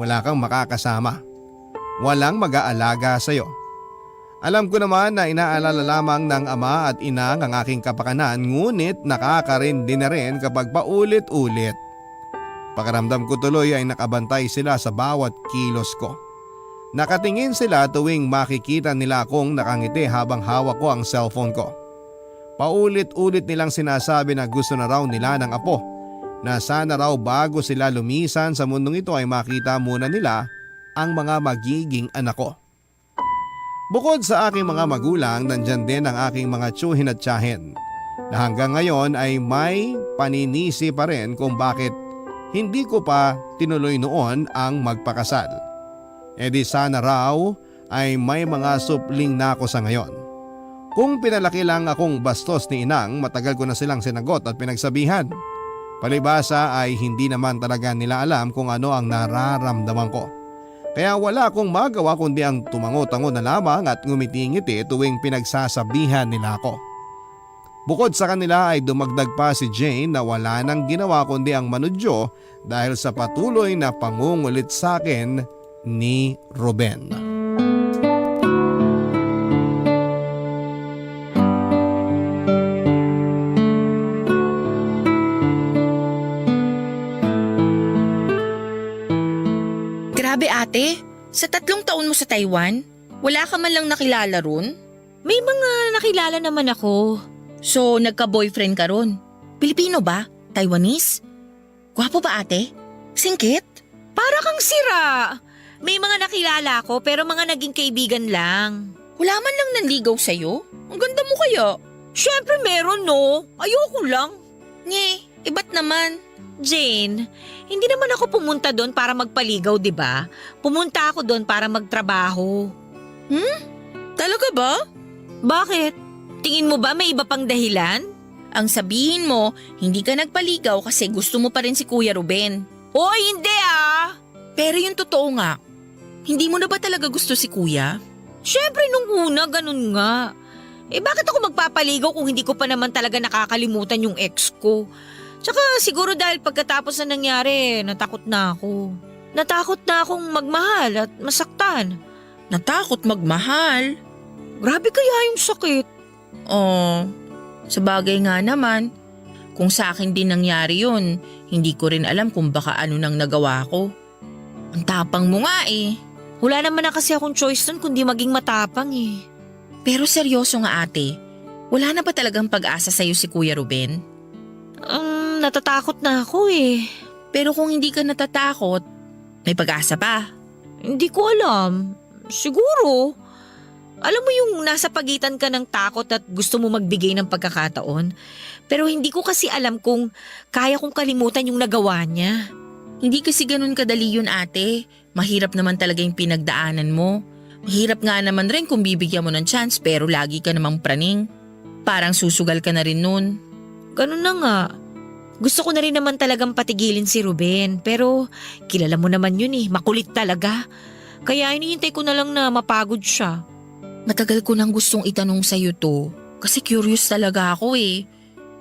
Wala kang makakasama. Walang mag-aalaga sa'yo. Alam ko naman na inaalala lamang ng ama at ina ang aking kapakanan ngunit nakakarindi na rin kapag paulit-ulit. Pakiramdam ko tuloy ay nakabantay sila sa bawat kilos ko. Nakatingin sila tuwing makikita nila akong nakangiti habang hawak ko ang cellphone ko. Paulit-ulit nilang sinasabi na gusto na raw nila ng apo. Na sana raw bago sila lumisan sa mundong ito ay makita muna nila ang mga magiging anak ko. Bukod sa aking mga magulang, nandyan din ang aking mga tiyuhin at tiyahin na hanggang ngayon ay may paninisi pa rin kung bakit hindi ko pa tinuloy noon ang magpakasal. E di sana raw ay may mga supling na ako sa ngayon. Kung pinalaki lang akong bastos ni inang, matagal ko na silang sinagot at pinagsabihan. Palibasa ay hindi naman talaga nila alam kung ano ang nararamdaman ko. Kaya wala akong magawa kundi ang tumango-tango na lamang at ngumiti-ngiti tuwing pinagsasabihan nila ako. Bukod sa kanila ay dumagdag pa si Jane na wala nang ginawa kundi ang manudyo dahil sa patuloy na pangungulit sa akin ni Ruben. Grabe ate, sa 3 taon mo sa Taiwan, wala ka man lang nakilala ron? May mga nakilala naman ako. So nagka-boyfriend ka ron? Pilipino ba? Taiwanese? Gwapo ba ate? Singkit? Para kang sira. May mga nakilala ako pero mga naging kaibigan lang. Wala man lang nanligaw sa'yo? Ang ganda mo kaya? Siyempre meron no. Ayoko lang. Nye, iba't naman. Jane, hindi naman ako pumunta doon para magpaligaw, di ba? Pumunta ako doon para magtrabaho. Talaga ba? Bakit? Tingin mo ba may iba pang dahilan? Ang sabihin mo, hindi ka nagpaligaw kasi gusto mo pa rin si Kuya Ruben. Hoy, hindi ah! Pero yung totoo nga, hindi mo na ba talaga gusto si Kuya? Siyempre nung una, ganun nga. Eh bakit ako magpapaligaw kung hindi ko pa naman talaga nakakalimutan yung ex ko? Tsaka siguro dahil pagkatapos na nangyari, natakot na ako. Natakot na akong magmahal at masaktan. Natakot magmahal? Grabe kaya yung sakit. Oh, Sa bagay nga naman, kung sa akin din nangyari yun, hindi ko rin alam kung baka ano nang nagawa ko. Ang tapang mo nga eh. Wala naman na kasi akong choice nun kundi maging matapang eh. Pero seryoso nga ate, wala na ba talagang pag-asa sa'yo si Kuya Ruben? Natatakot na ako eh. Pero kung hindi ka natatakot, may pag-asa pa. Hindi ko alam. Siguro. Alam mo yung nasa pagitan ka ng takot at gusto mo magbigay ng pagkakataon. Pero hindi ko kasi alam kung kaya kong kalimutan yung nagawa niya. Hindi kasi ganun kadali yun ate. Mahirap naman talaga yung pinagdaanan mo. Mahirap nga naman rin kung bibigyan mo ng chance pero lagi ka namang praning. Parang susugal ka na rin nun. Ganun na nga. Gusto ko na rin naman talagang patigilin si Ruben pero kilala mo naman yun eh, makulit talaga. Kaya hinihintay ko na lang na mapagod siya. Matagal ko nang gustong itanong sa'yo to kasi curious talaga ako eh.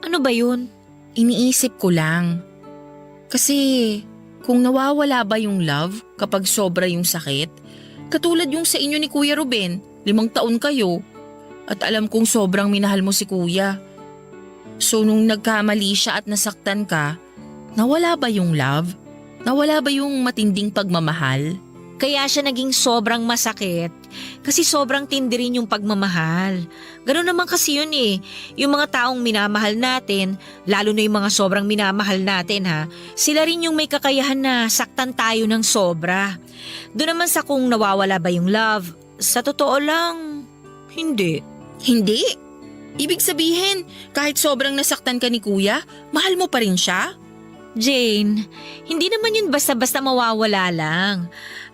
Ano ba yun? Iniisip ko lang. Kasi kung nawawala ba yung love kapag sobra yung sakit, katulad yung sa inyo ni Kuya Ruben, 5 taon kayo. At alam kong sobrang minahal mo si Kuya. So nung nagkamali siya at nasaktan ka, nawala ba yung love? Nawala ba yung matinding pagmamahal? Kaya siya naging sobrang masakit kasi sobrang tindi rin yung pagmamahal. Ganun naman kasi yun eh. Yung mga taong minamahal natin, lalo na yung mga sobrang minamahal natin ha, sila rin yung may kakayahan na saktan tayo ng sobra. Doon naman sa kung nawawala ba yung love, sa totoo lang, hindi. Hindi. Ibig sabihin, kahit sobrang nasaktan ka ni Kuya, mahal mo pa rin siya? Jane, hindi naman yun basta-basta mawawala lang.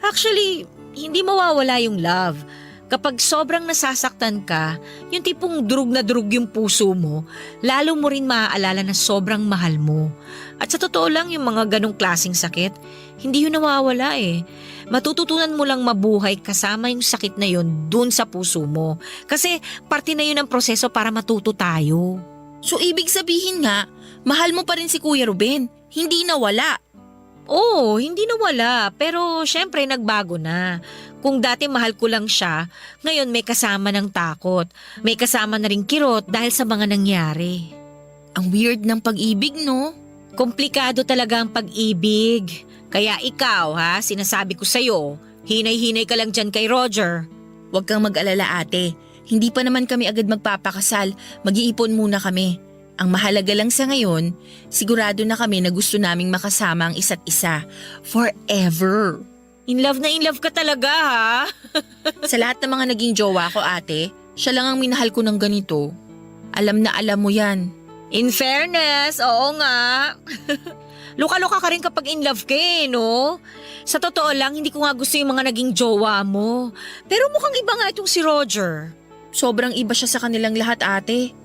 Actually, hindi mawawala yung love. Kapag sobrang nasasaktan ka, yung tipong durug na durug yung puso mo, lalo mo rin maaalala na sobrang mahal mo. At sa totoo lang yung mga ganong klaseng sakit, hindi yun nawawala eh. Matututunan mo lang mabuhay kasama yung sakit na yun dun sa puso mo. Kasi parte na yun ng proseso para matuto tayo. So ibig sabihin nga, mahal mo pa rin si Kuya Ruben, hindi nawala. Oo, hindi nawala, pero syempre nagbago na. Kung dati mahal ko lang siya, ngayon may kasama ng takot. May kasama na rin kirot dahil sa mga nangyari. Ang weird ng pag-ibig, no? Komplikado talaga ang pag-ibig. Kaya ikaw sinasabi ko sa'yo, hinay-hinay ka lang dyan kay Roger. Huwag kang mag-alala ate, hindi pa naman kami agad magpapakasal, mag-iipon muna kami. Ang mahalaga lang sa ngayon, sigurado na kami na gusto naming makasama ang isa't isa. Forever. In love ka talaga ha? Sa lahat ng mga naging jowa ko ate, siya lang ang minahal ko ng ganito. Alam na alam mo yan. In fairness, oo nga. Luka-luka ka rin kapag in love ka eh, no? Sa totoo lang, hindi ko nga gusto yung mga naging jowa mo. Pero mukhang iba nga itong si Roger. Sobrang iba siya sa kanilang lahat ate.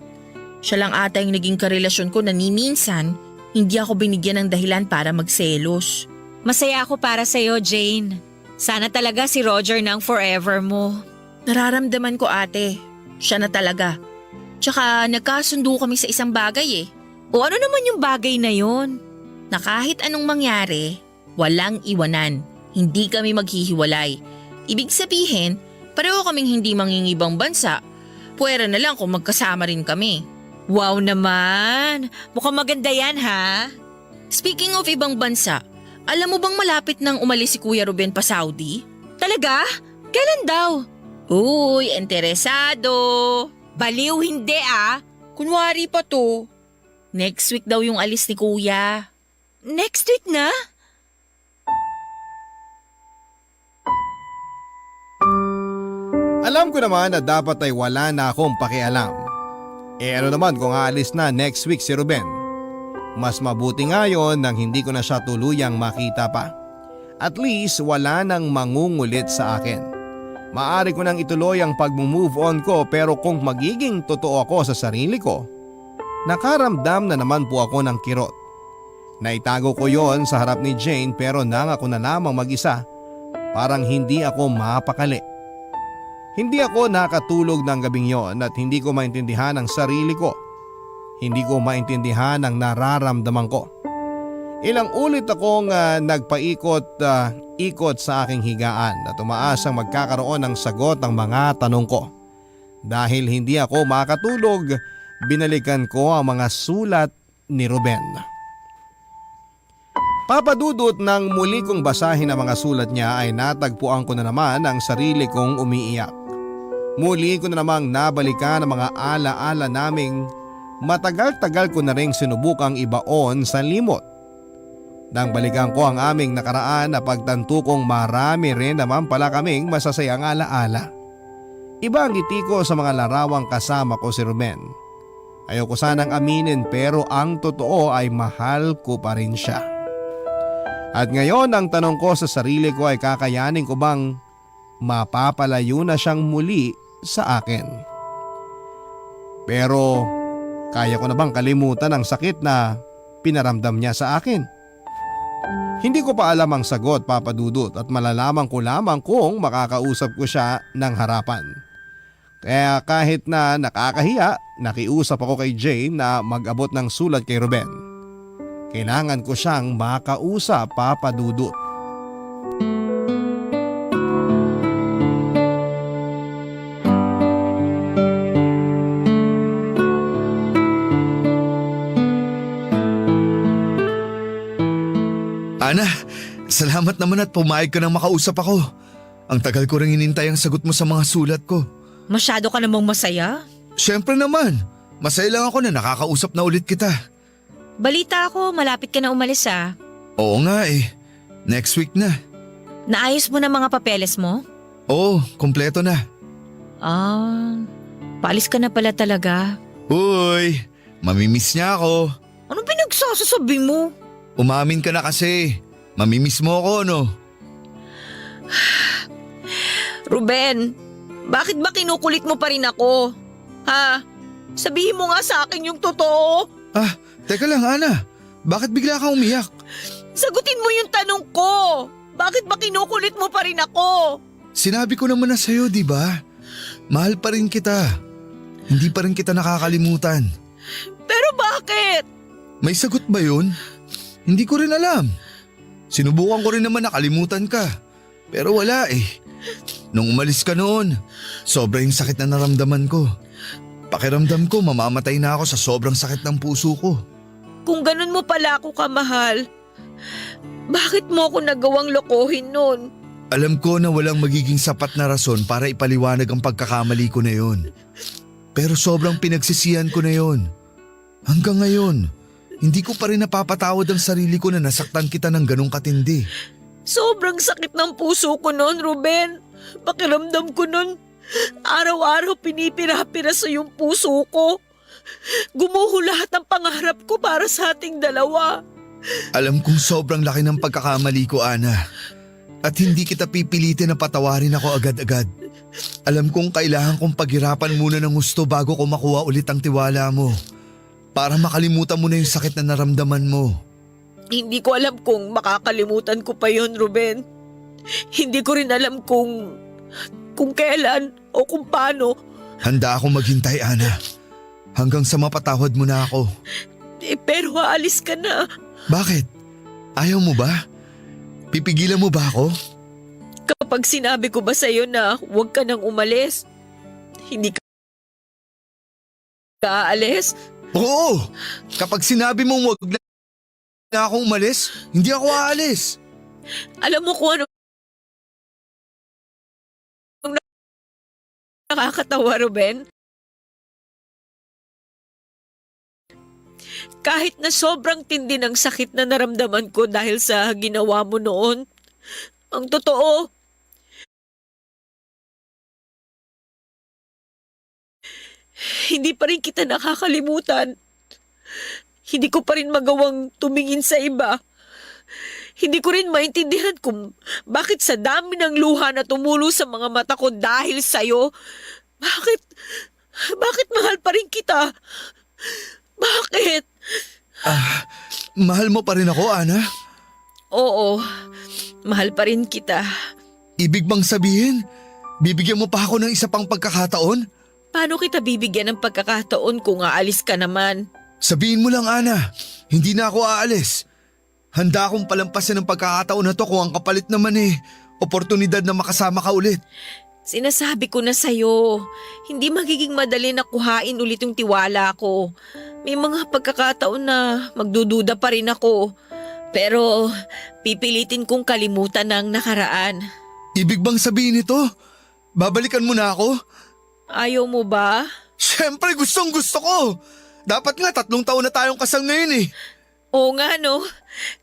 Siya lang ata yung naging karelasyon ko na ni minsan, hindi ako binigyan ng dahilan para magselos. Masaya ako para sa'yo, Jane. Sana talaga si Roger na ang forever mo. Nararamdaman ko ate, siya na talaga. Tsaka nagkasundo kami sa isang bagay eh. O ano naman yung bagay na yon? Na kahit anong mangyari, walang iwanan. Hindi kami maghihiwalay. Ibig sabihin, pareho kaming hindi mangingibang bansa. Pwera na lang kung magkasama rin kami. Wow naman! Mukhang maganda yan ha? Speaking of ibang bansa, alam mo bang malapit nang umalis si Kuya Ruben pa Saudi? Talaga? Kailan daw? Uy, interesado! Baliw hindi ah! Kunwari pa to. Next week daw yung alis ni Kuya. Next week na? Alam ko naman na dapat ay wala na akong pakialam. Ano naman kung aalis na next week si Ruben? Mas mabuti nga yon nang hindi ko na siya tuluyang makita pa. At least wala nang mangungulit sa akin. Maari ko nang ituloy ang pag-move on ko pero kung magiging totoo ako sa sarili ko, nakaramdam na naman po ako ng kirot. Naitago ko yon sa harap ni Jane pero nangako na lamang mag-isa. Parang hindi ako mapakali. Hindi ako nakatulog ng gabing yon at hindi ko maintindihan ang sarili ko. Hindi ko maintindihan ang nararamdaman ko. Ilang ulit akong nagpaikot-ikot sa aking higaan at umaasang magkakaroon ng sagot ang mga tanong ko. Dahil hindi ako makatulog, binalikan ko ang mga sulat ni Ruben. Papadudot nang muli kong basahin ang mga sulat niya ay natagpuan ko na naman ang sarili kong umiiyak. Muli ko na namang nabalikan ang mga alaala naming matagal-tagal ko na ring sinubukang ibaon sa limot. Nang balikan ko ang aming nakaraan na pagtanto kong marami rin naman pala kaming masasayang alaala. Iba ang ngiti ko sa mga larawang kasama ko si Ruben. Ayoko sanang aminin pero ang totoo ay mahal ko pa rin siya. At ngayon ang tanong ko sa sarili ko ay kakayanin ko bang mapapalayo na siyang muli sa akin? Pero kaya ko na bang kalimutan ang sakit na pinaramdam niya sa akin? Hindi ko pa alam ang sagot, Papa Dudut, at malalaman ko lamang kung makakausap ko siya ng harapan. Kaya kahit na nakakahiya, nakiusap ako kay Jane na mag-abot ng sulat kay Ruben. Kailangan ko siyang makausap, Papa Dudut. Ana, salamat naman at pumayag ka nang makausap ako. Ang tagal ko rin hinintay ang sagot mo sa mga sulat ko. Masyado ka namang masaya. Siyempre naman, masaya lang ako na nakakausap na ulit kita. Balita ako, malapit ka na umalis ah. Oo nga eh, next week na. Naayos mo na mga papeles mo? Oo, kompleto na. Ah, paalis ka na pala talaga. Uy, mamimiss niya ako. Anong pinagsasasabi mo? Umamin ka na kasi. Mamimiss mo ako, no? Ruben, bakit ba kinukulit mo pa rin ako? Ha? Sabihin mo nga sa akin yung totoo. Ah, teka lang, Ana. Bakit bigla kang umiyak? Sagutin mo yung tanong ko. Bakit ba kinukulit mo pa rin ako? Sinabi ko naman na sa'yo, di ba? Mahal pa rin kita. Hindi pa rin kita nakakalimutan. Pero bakit? May sagot ba yun? Hindi ko rin alam. Sinubukan ko rin naman nakalimutan ka. Pero wala eh. Nung umalis ka noon, sobra yung sakit na naramdaman ko. Pakiramdam ko mamamatay na ako sa sobrang sakit ng puso ko. Kung ganun mo pala ako kamahal, bakit mo ako nagawang lokohin noon? Alam ko na walang magiging sapat na rason para ipaliwanag ang pagkakamali ko na yon. Pero sobrang pinagsisihan ko na yon. Hanggang ngayon, hindi ko pa rin napapatawad ang sarili ko na nasaktan kita ng ganong katindi. Sobrang sakit ng puso ko noon, Ruben. Pakiramdam ko noon, araw-araw pinipira-pira sa yung puso ko. Gumuho lahat ng pangarap ko para sa ating dalawa. Alam kong sobrang laki ng pagkakamali ko, Ana. At hindi kita pipilitin na patawarin ako agad-agad. Alam kong kailangan kong paghirapan muna ng gusto bago ko makuha ulit ang tiwala mo. Para makalimutan mo na yung sakit na naramdaman mo. Hindi ko alam kung makakalimutan ko pa yon, Ruben. Hindi ko rin alam kung kailan o kung paano. Handa akong maghintay, Ana. Hanggang sa mapatawad mo na ako. Pero aalis ka na. Bakit? Ayaw mo ba? Pipigilan mo ba ako? Kapag sinabi ko ba sa'yo na huwag ka nang umalis, hindi ka aalis? Oo! Kapag sinabi mong wag na akong umalis, hindi ako aalis. Alam mo kung ano nakakatawa, Ruben? Kahit na sobrang tindi ng sakit na naramdaman ko dahil sa ginawa mo noon, ang totoo, hindi pa rin kita nakakalimutan. Hindi ko pa rin magawang tumingin sa iba. Hindi ko rin maintindihan kung bakit sa dami ng luha na tumulo sa mga mata ko dahil sa'yo, bakit mahal pa rin kita? Bakit? Mahal mo pa rin ako, Ana? Oo, mahal pa rin kita. Ibig bang sabihin, bibigyan mo pa ako ng isa pang pagkakataon? Paano kita bibigyan ng pagkakataon kung aalis ka naman? Sabihin mo lang, Ana, hindi na ako aalis. Handa akong palampasin ng pagkakataon na to kung ang kapalit naman oportunidad na makasama ka ulit. Sinasabi ko na sa'yo, hindi magiging madali na kuhain ulit yung tiwala ko. May mga pagkakataon na magdududa pa rin ako. Pero pipilitin kong kalimutan ang nakaraan. Ibig bang sabihin nito? Babalikan mo na ako? Ayaw mo ba? Siyempre gustong gusto ko. Dapat nga 3 taon na tayong kasal ngayon eh. Oo nga no,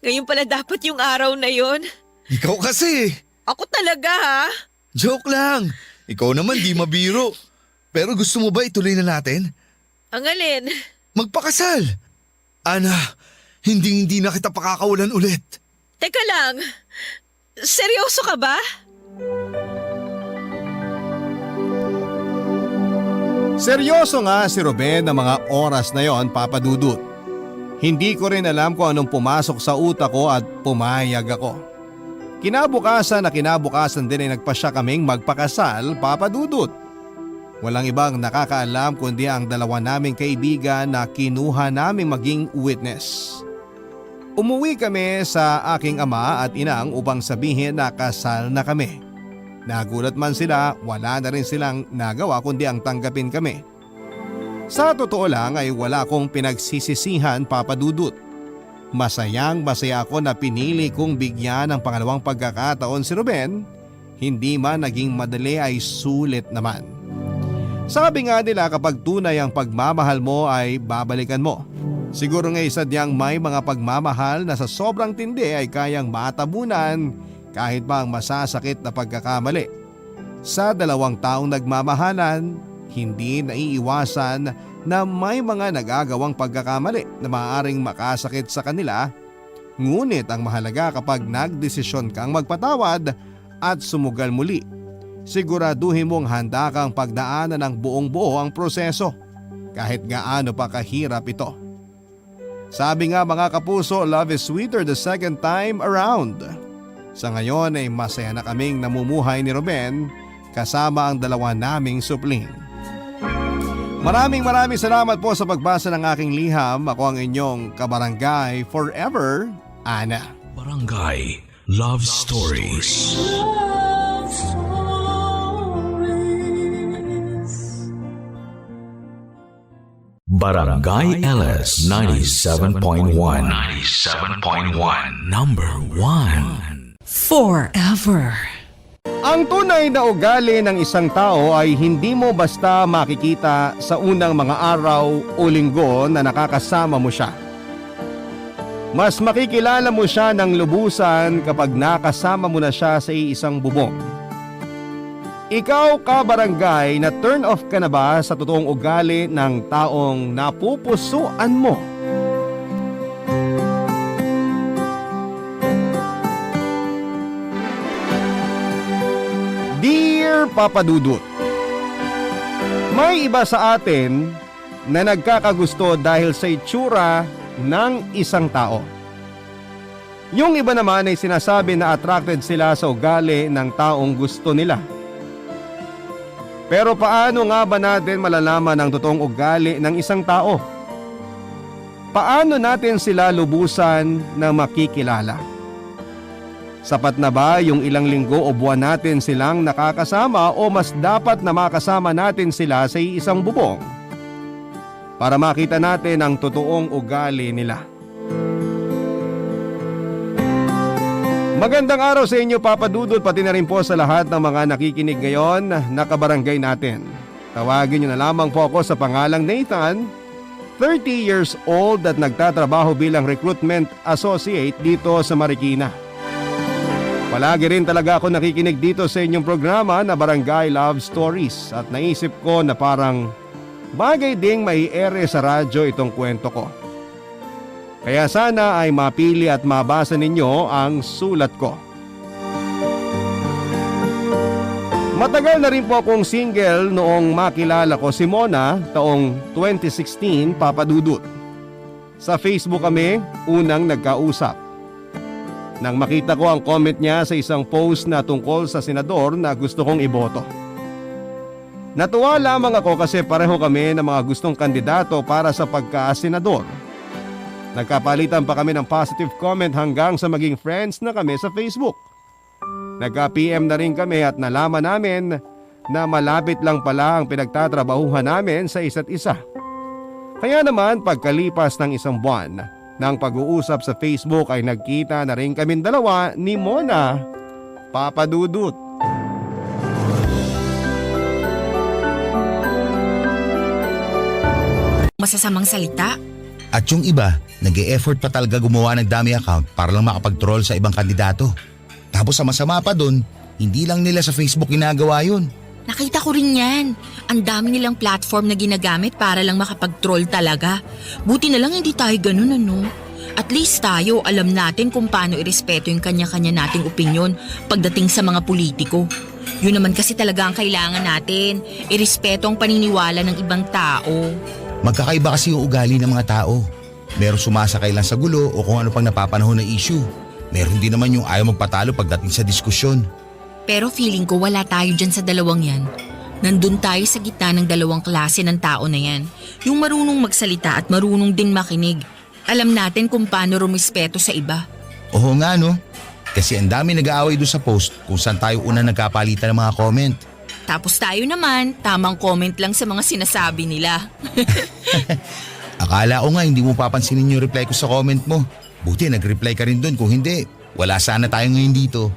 ngayon pala dapat yung araw na yon. Ikaw kasi. Ako talaga ha? Joke lang. Ikaw naman di mabiro. Pero gusto mo ba ituloy na natin? Ang alin? Magpakasal. Ana, hindi na kita pakakawalan ulit. Teka lang, seryoso ka ba? Seryoso nga si Ruben ng mga oras na yon, Papa Dudut. Hindi ko rin alam kung anong pumasok sa utak ko at pumayag ako. Kinabukasan din ay nagpasya kaming magpakasal, Papa Dudut. Walang ibang nakakaalam kundi ang dalawa naming kaibigan na kinuha naming maging witness. Umuwi kami sa aking ama at inang upang sabihin na kasal na kami. Nagulat man sila, wala na rin silang nagawa kundi ang tanggapin kami. Sa totoo lang ay wala akong pinagsisisihan, Papa Dudut. Masaya ako na pinili kong bigyan ng pangalawang pagkakataon si Ruben. Hindi man naging madali ay sulit naman. Sabi nga nila kapag tunay ang pagmamahal mo ay babalikan mo. Siguro nga sadyang may mga pagmamahal na sa sobrang tindi ay kayang matabunan kahit pa ang masasakit na pagkakamali. Sa 2 taong nagmamahalan, hindi naiiwasan na may mga nagagawang pagkakamali na maaaring makasakit sa kanila. Ngunit ang mahalaga kapag nagdesisyon kang magpatawad at sumugal muli, siguraduhin mong handa kang pagdaanan ng buong buo ang proseso kahit gaano pa kahirap ito. Sabi nga mga kapuso, love is sweeter the second time around. Sa ngayon ay masaya na kaming namumuhay ni Ruben kasama ang 2 naming supling. Maraming salamat po sa pagbasa ng aking liham. Ako ang inyong kabarangay forever, Ana. Barangay Love Stories. Barangay LS 97.1 Number 1 Forever. Ang tunay na ugali ng isang tao ay hindi mo basta makikita sa unang mga araw o linggo na nakakasama mo siya. Mas makikilala mo siya ng lubusan kapag nakasama mo na siya sa isang bubong. Ikaw ka barangay, na turn off ka na ba sa totoong ugali ng taong napupusuan mo? Dear Papa Dudut, may iba sa atin na nagkakagusto dahil sa itsura ng isang tao. Yung iba naman ay sinasabi na attracted sila sa ugali ng taong gusto nila. Pero paano nga ba natin malalaman ang totoong ugali ng isang tao? Paano natin sila lubusan na makikilala? Sapat na ba yung ilang linggo o buwan natin silang nakakasama o mas dapat na makasama natin sila sa isang bubong para makita natin ang totoong ugali nila? Magandang araw sa inyo, Papa Dudut, pati na rin po sa lahat ng mga nakikinig ngayon na kabarangay natin. Tawagin niyo na lamang po ako sa pangalang Nathan, 30 years old at nagtatrabaho bilang recruitment associate dito sa Marikina. Palagi rin talaga ako nakikinig dito sa inyong programa na Barangay Love Stories at naisip ko na parang bagay ding mai-ere sa radyo itong kwento ko. Kaya sana ay mapili at mabasa ninyo ang sulat ko. Matagal na rin po akong single noong makilala ko si Mona taong 2016, Papa Dudut. Sa Facebook kami unang nagkausap. Nang makita ko ang comment niya sa isang post na tungkol sa senador na gusto kong iboto. Natuwa lamang ako kasi pareho kami ng mga gustong kandidato para sa pagka-senador. Nagkapalitan pa kami ng positive comment hanggang sa maging friends na kami sa Facebook. Nagka-PM na rin kami at nalaman namin na malapit lang pala ang pinagtatrabahuhan namin sa isa't isa. Kaya naman pagkalipas ng isang buwan ng pag-uusap sa Facebook ay nagkita na rin kaming dalawa ni Mona, Papa Dudut. Masasamang salita? At yung iba, nag-e-effort pa talaga gumawa ng dummy account para lang makapag-troll sa ibang kandidato. Tapos sa masama pa dun, hindi lang nila sa Facebook ginagawa yun. Nakita ko rin yan. Ang dami nilang platform na ginagamit para lang makapag-troll talaga. Buti na lang hindi tayo ganun ano. At least tayo alam natin kung paano irespeto yung kanya-kanya nating opinyon pagdating sa mga politiko. Yun naman kasi talaga ang kailangan natin, irespeto ang paniniwala ng ibang tao. Magkakaiba kasi yung ugali ng mga tao. Meron sumasakay lang sa gulo o kung ano pang napapanahon na issue. Meron din naman yung ayaw magpatalo pagdating sa diskusyon. Pero feeling ko wala tayo dyan sa dalawang yan. Nandun tayo sa gitna ng dalawang klase ng tao na yan. Yung marunong magsalita at marunong din makinig. Alam natin kung paano rumispeto sa iba. Oo nga no, kasi ang dami nag-aaway doon sa post kung saan tayo una nagkapalitan ng mga comment. Tapos tayo naman, tamang comment lang sa mga sinasabi nila. Akala ko nga hindi mo papansinin yung reply ko sa comment mo. Buti nag-reply ka rin doon, kung hindi, wala sana tayo ngayon dito.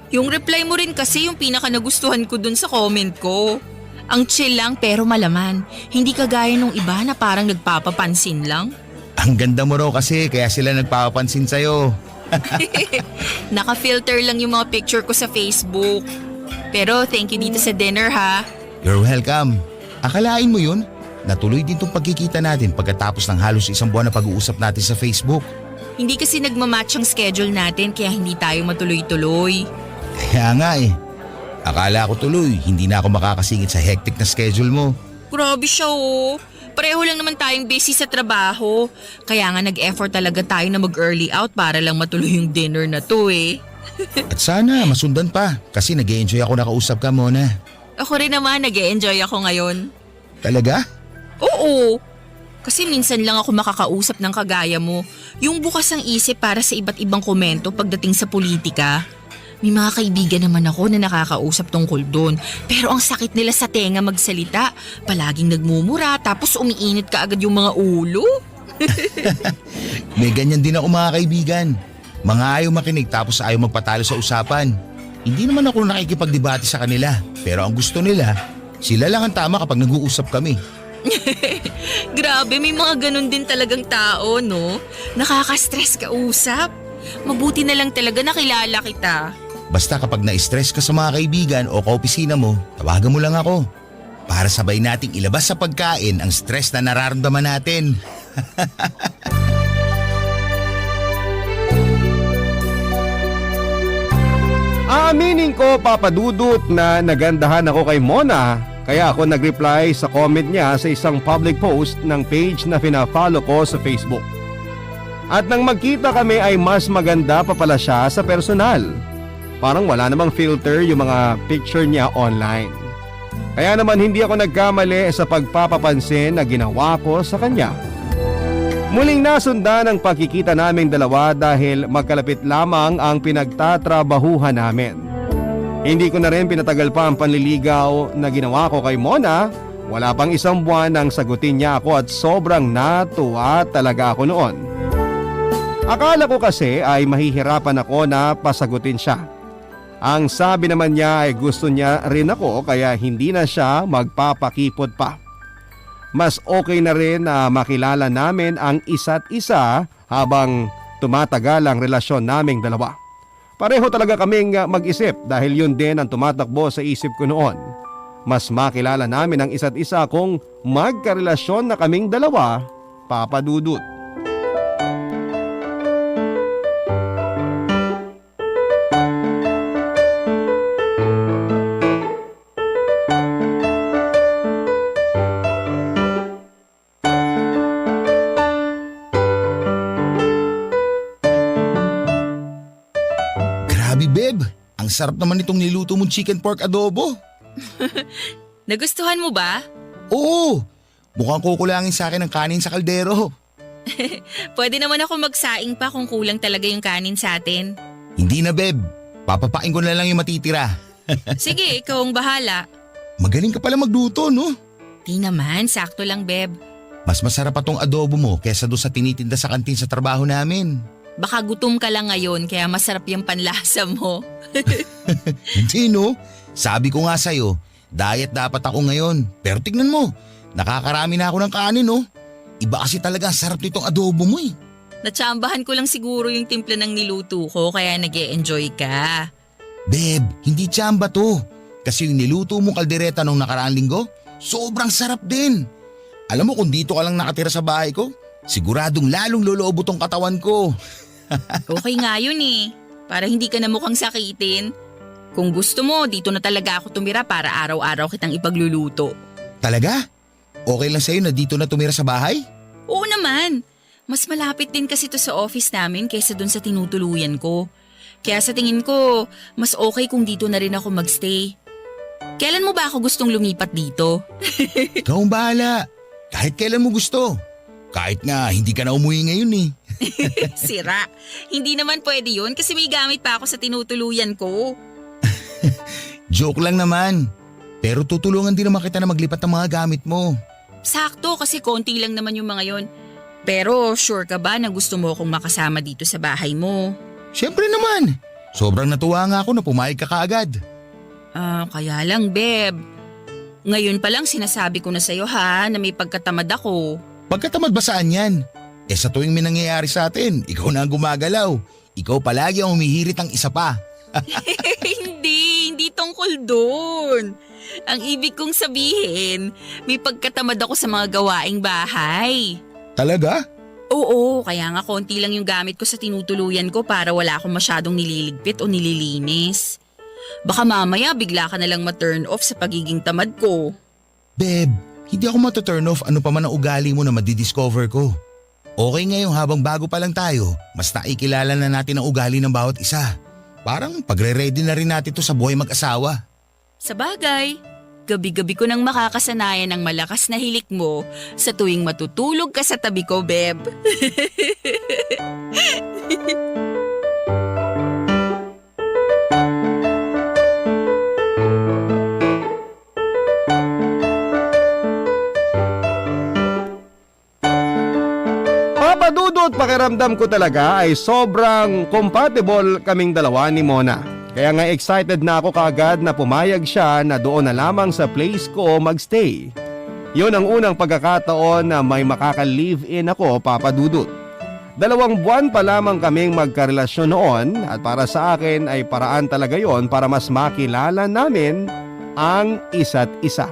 Yung reply mo rin kasi yung pinaka nagustuhan ko dun sa comment ko. Ang chill lang pero malaman. Hindi kagaya nung iba na parang nagpapapansin lang. Ang ganda mo raw kasi kaya sila nagpapapansin sa'yo. Naka-filter lang yung mga picture ko sa Facebook. Pero thank you dito sa dinner ha. You're welcome. Akalain mo yun? Natuloy din tong pagkikita natin pagkatapos ng halos isang buwan na pag-uusap natin sa Facebook. Hindi kasi nagmamatch ang schedule natin kaya hindi tayo matuloy-tuloy. Kaya nga eh. Akala ko tuloy, hindi na ako makakasingit sa hectic na schedule mo. Grabe siya oh. Pareho lang naman tayong busy sa trabaho. Kaya nga nag-effort talaga tayo na mag-early out para lang matuloy yung dinner na to eh. At sana masundan pa kasi nag-e-enjoy ako nakausap ka, Mona. Ako rin naman nag-e-enjoy ako ngayon. Talaga? Oo. Kasi minsan lang ako makakausap ng kagaya mo. Yung bukas ang isip para sa iba't ibang komento pagdating sa politika. May mga kaibigan naman ako na nakakausap tungkol doon. Pero ang sakit nila sa tenga magsalita. Palaging nagmumura tapos umiinit ka agad yung mga ulo. May ganyan din ako mga kaibigan. Mga ayaw makinig tapos ayaw magpatalo sa usapan. Hindi naman ako nakikipagdebate sa kanila. Pero ang gusto nila, sila lang ang tama kapag nag-uusap kami. Grabe, may mga ganun din talagang tao, no? Nakaka-stress ka usap. Mabuti na lang talaga nakilala kita. Basta kapag na-stress ka sa mga kaibigan o kaopisina mo, tawagan mo lang ako. Para sabay nating ilabas sa pagkain ang stress na nararamdaman natin. Aminin ko, Papa Dudut, na nagandahan ako kay Mona. Kaya ako nag-reply sa comment niya sa isang public post ng page na pina-follow ko sa Facebook. At nang magkita kami ay mas maganda pa pala siya sa personal. Parang wala namang filter yung mga picture niya online. Kaya naman hindi ako nagkamali sa pagpapapansin na ginawa ko sa kanya. Muling nasundan ang pagkikita naming dalawa dahil magkalapit lamang ang pinagtatrabahuhan namin. Hindi ko na rin pinatagal pa ang panliligaw na ginawa ko kay Mona. Wala pang isang buwan nang sagutin niya ako at sobrang natuwa talaga ako noon. Akala ko kasi ay mahihirapan ako na pasagutin siya. Ang sabi naman niya ay gusto niya rin ako kaya hindi na siya magpapakipot pa. Mas okay na rin na makilala namin ang isa't isa habang tumatagal ang relasyon naming dalawa. Pareho talaga kaming mag-isip dahil yun din ang tumatakbo sa isip ko noon. Mas makilala namin ang isa't isa kung magkarelasyon na kaming dalawa, Papa Dudut. Beb, ang sarap naman itong niluto mong chicken pork adobo. Nagustuhan mo ba? Oo, mukhang kukulangin sa akin ng kanin sa kaldero. Pwede naman ako magsaing pa kung kulang talaga yung kanin sa atin. Hindi na, Beb. Papapain ko na lang yung matitira. Sige, ikaw ang bahala. Magaling ka pala magluto, no? Di naman, sakto lang, Beb. Mas masarap pa tong adobo mo kesa doon sa tinitinda sa kantin sa trabaho namin. Baka gutom ka lang ngayon kaya masarap yung panlasa mo. Hindi, no? Sabi ko nga sa'yo, diet dapat ako ngayon. Pero tignan mo, nakakarami na ako ng kanin, no? Iba kasi talaga ang sarap nitong adobo mo eh. Natsambahan ko lang siguro yung timpla ng niluto ko kaya nag-e-enjoy ka. Beb, hindi tsamba to. Kasi yung niluto mong kaldereta nung nakaraang linggo, sobrang sarap din. Alam mo kung dito ka lang nakatira sa bahay ko, siguradong lalong loloobo tong katawan ko. Okay nga yun eh, para hindi ka na mukhang sakitin. Kung gusto mo, dito na talaga ako tumira para araw-araw kitang ipagluluto. Talaga? Okay lang sa'yo na dito na tumira sa bahay? Oo naman. Mas malapit din kasi to sa office namin kaysa dun sa tinutuluyan ko. Kaya sa tingin ko, mas okay kung dito na rin ako magstay. Kailan mo ba ako gustong lumipat dito? Ikaw ang bahala. Kahit kailan mo gusto. Kahit nga hindi ka na umuwi ngayon eh. Sira. Hindi naman pwede yun kasi may gamit pa ako sa tinutuluyan ko. Joke lang naman. Pero tutulungan din naman kita na maglipat ng mga gamit mo. Sakto kasi konti lang naman yung mga yon. Pero sure ka ba na gusto mo akong makasama dito sa bahay mo? Siyempre naman. Sobrang natuwa nga ako na pumayag ka kaagad. Kaya lang, Beb. Ngayon pa lang sinasabi ko na sa'yo ha na may pagkatamad ako. Pagkatamad ba saan yan? Sa tuwing may nangyayari sa atin, ikaw na ang gumagalaw. Ikaw palagi ang humihirit ang isa pa. Hindi tungkol doon. Ang ibig kong sabihin, may pagkatamad ako sa mga gawaing bahay. Talaga? Oo, kaya nga konti lang yung gamit ko sa tinutuluyan ko para wala akong masyadong nililigpit o nililinis. Baka mamaya bigla ka nalang ma-turn off sa pagiging tamad ko. Beb, hindi ako matuturn off ano pa man ang ugali mo na madidiscover ko. Okay ngayong habang bago pa lang tayo, mas nakikilala na natin ang ugali ng bawat isa. Parang pagre-ready na rin natin to sa buhay mag-asawa. Sa bagay, gabi-gabi ko nang makakasanayan ang malakas na hilik mo sa tuwing matutulog ka sa tabi ko, Beb. Papadudot pakiramdam ko talaga ay sobrang compatible kaming dalawa ni Mona. Kaya nga excited na ako kaagad na pumayag siya na doon na lamang sa place ko magstay. Yun ang unang pagkakataon na may makaka-live-in ako, Papadudot. 2 buwan pa lamang kaming magkarelasyon noon at para sa akin ay paraan talaga yon para mas makilala namin ang isa't isa.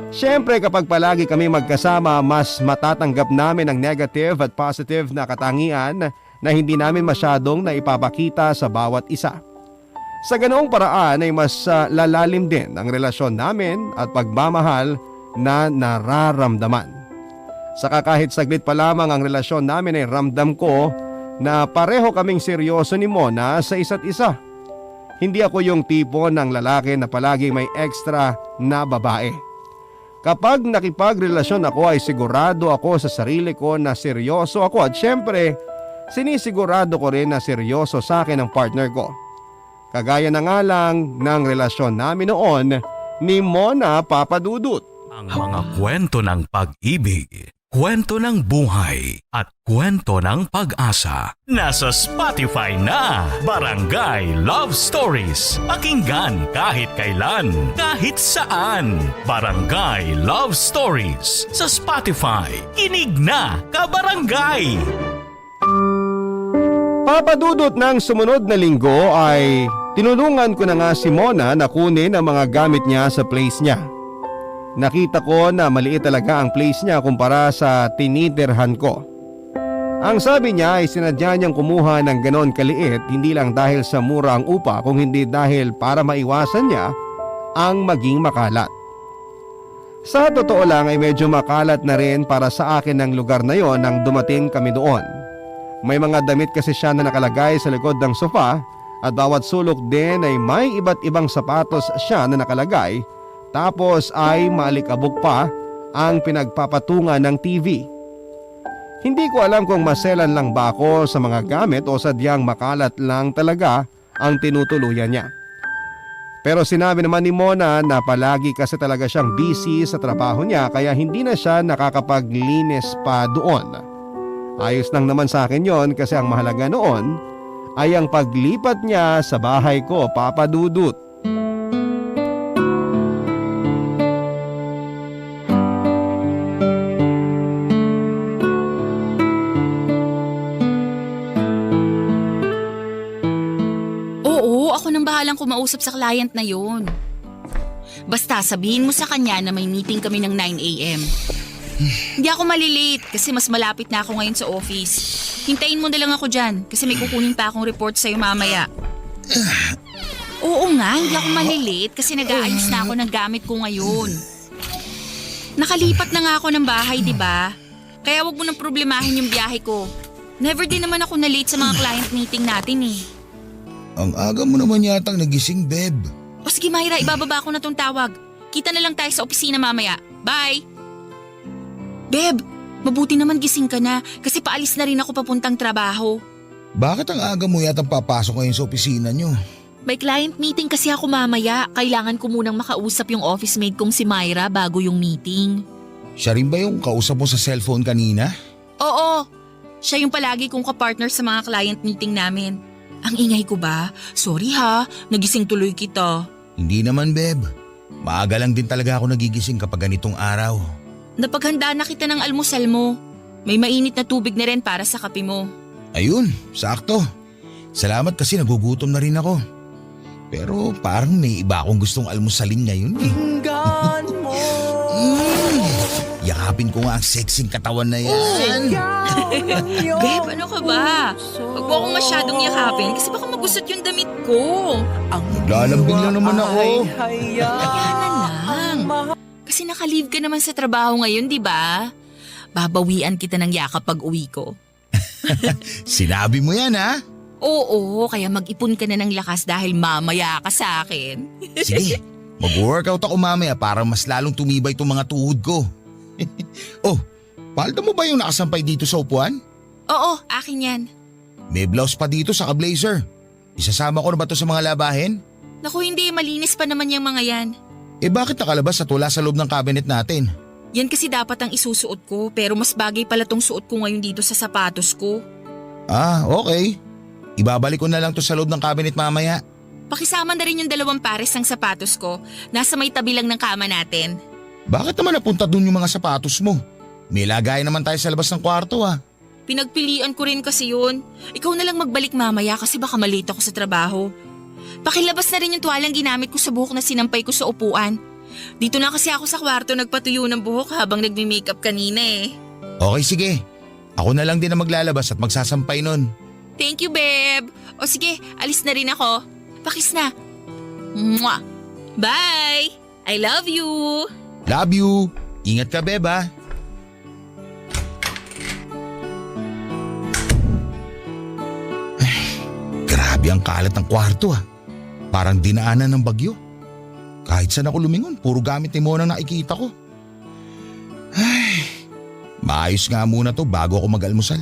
Siyempre kapag palagi kami magkasama, mas matatanggap namin ang negative at positive na katangian na hindi namin masyadong naipapakita sa bawat isa. Sa ganoong paraan ay mas lalalim din ang relasyon namin at pagmamahal na nararamdaman. Saka kahit saglit pa lamang ang relasyon namin ay ramdam ko na pareho kaming seryoso ni Mona sa isa't isa. Hindi ako yung tipo ng lalaki na palaging may extra na babae. Kapag nakipagrelasyon ako ay sigurado ako sa sarili ko na seryoso ako at syempre sinisigurado ko rin na seryoso sa akin ang partner ko. Kagaya na nga lang ng relasyon namin noon ni Mona, Papadudut. Ang mga kwento ng pag-ibig, kwento ng buhay at kwento ng pag-asa. Nasa Spotify na, Barangay Love Stories. Pakinggan kahit kailan, kahit saan. Barangay Love Stories sa Spotify. Kinig na, kabarangay! Papadudot ng sumunod na linggo ay tinulungan ko na nga si Mona na kunin ang mga gamit niya sa place niya. Nakita ko na maliit talaga ang place niya kumpara sa tinitirhan ko. Ang sabi niya ay sinadya niyang kumuha ng ganon kaliit hindi lang dahil sa mura ang upa kung hindi dahil para maiwasan niya ang maging makalat. Sa totoo lang ay medyo makalat na rin para sa akin ang lugar na yon nang dumating kami doon. May mga damit kasi siya na nakalagay sa likod ng sofa at bawat sulok din ay may iba't ibang sapatos siya na nakalagay. Tapos ay maalikabok pa ang pinagpapatungan ng TV. Hindi ko alam kung maselan lang ba ako sa mga gamit o sadyang makalat lang talaga ang tinutuluyan niya. Pero sinabi naman ni Mona na palagi kasi talaga siyang busy sa trabaho niya kaya hindi na siya nakakapaglinis pa doon. Ayos lang naman sa akin yon kasi ang mahalaga noon ay ang paglipat niya sa bahay ko, Papa Dudut. Oo, ako nang bahalang kumausap sa client na yon. Basta sabihin mo sa kanya na may meeting kami ng 9 a.m. Hindi ako malilate kasi mas malapit na ako ngayon sa office. Hintayin mo na lang ako dyan kasi may kukunin pa akong report sa'yo mamaya. Oo nga, hindi ako malilate kasi nag-aayos na ako ng gamit ko ngayon. Nakalipat na nga ako ng bahay, di ba? Kaya wag mo nang problemahin yung biyahe ko. Never din naman ako na-late sa mga client meeting natin eh. Ang aga mo naman yatang nagising, Beb. O sige Myra, ibababa ko na tong tawag. Kita na lang tayo sa opisina mamaya. Bye! Beb, mabuti naman gising ka na kasi paalis na rin ako papuntang trabaho. Bakit ang aga mo yatang papasok ngayon sa opisina nyo? May client meeting kasi ako mamaya. Kailangan ko munang makausap yung office mate kong si Myra bago yung meeting. Siya rin ba yung kausap mo sa cellphone kanina? Oo, siya yung palagi kong kapartner sa mga client meeting namin. Ang ingay ko ba? Sorry ha, nagising tuloy kita. Hindi naman, Beb. Maaga lang din talaga ako nagigising kapag ganitong araw. Napaghanda na kita ng almusal mo. May mainit na tubig na rin para sa kape mo. Ayun, sakto. Salamat kasi nagugutom na rin ako. Pero parang may iba akong gustong almusalin ngayon eh. Yakapin ko nga ang sexing katawan na yan. Babe, ano ka ba? Huwag mo akong masyadong yakapin kasi baka magusot yung damit ko. Naglalambing lang naman ako. Kaya lang. Kasi naka-leave ka naman sa trabaho ngayon, di ba? Babawian kita ng yakap pag uwi ko. Sinabi mo yan ha? Oo, kaya mag-ipon ka na ng lakas dahil mamaya ka sa akin. Sige, mag-workout ako mamaya para mas lalong tumibay itong mga tuhod ko. Oh, palda mo ba yung nakasampay dito sa upuan? Oo, akin yan. May blouse pa dito sa blazer. Isasama ko na ba to sa mga labahin? Naku, hindi. Malinis pa naman yung mga yan. Eh bakit nakalabas at wala sa loob ng cabinet natin? Yan kasi dapat ang isusuot ko pero mas bagay pala tong suot ko ngayon dito sa sapatos ko. Ah, okay. Ibabalik ko na lang to sa loob ng cabinet mamaya. Pakisama na rin yung 2 pares ng sapatos ko. Nasa may tabi lang ng kama natin. Bakit naman napunta dun yung mga sapatos mo? May lagay naman tayo sa labas ng kwarto ah. Pinagpilian ko rin kasi yun. Ikaw na lang magbalik mamaya kasi baka malate ako sa trabaho. Pakilabas na rin yung tuwalang ginamit ko sa buhok na sinampay ko sa upuan. Dito na kasi ako sa kwarto nagpatuyo ng buhok habang nagme-makeup kanina eh. Okay, sige. Ako na lang din na maglalabas at magsasampay nun. Thank you, babe. O sige, alis na rin ako. Pakis na. Mwah! Bye! I love you! Love you. Ingat ka, Beba. Grabe ang kalat ng kwarto ah. Parang dinaanan ng bagyo. Kahit saan ako lumingon, puro gamit ni Mona nakikita ko. Ay, maayos nga muna to bago ako mag-almusal.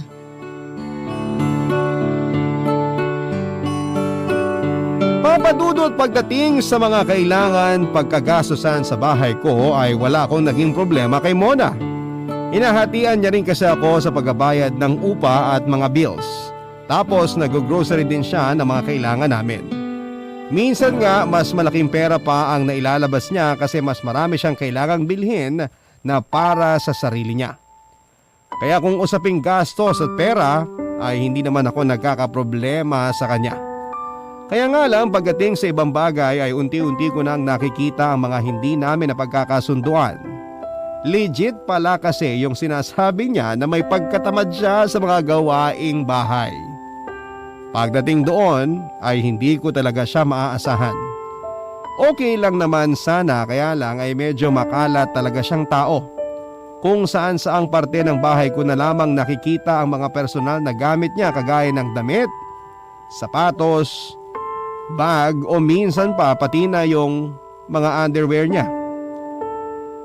Papadudot pagdating sa mga kailangan pagkagastusan sa bahay ko ay wala akong naging problema kay Mona. Inahatian niya rin kasi ako sa pagbabayad ng upa at mga bills. Tapos nag-grocery din siya ng mga kailangan namin. Minsan nga mas malaking pera pa ang nailalabas niya kasi mas marami siyang kailangang bilhin na para sa sarili niya. Kaya kung usaping gastos at pera ay hindi naman ako nagkakaproblema sa kanya. Kaya nga lang pagdating sa ibang bagay ay unti-unti ko nang nakikita ang mga hindi namin na pagkakasunduan. Legit pala kasi yung sinasabi niya na may pagkatamad siya sa mga gawaing bahay. Pagdating doon ay hindi ko talaga siya maaasahan. Okay lang naman sana kaya lang ay medyo makalat talaga siyang tao. Kung saan saang parte ng bahay ko na lamang nakikita ang mga personal na gamit niya kagaya ng damit, sapatos, bag o minsan pa pati na yung mga underwear niya.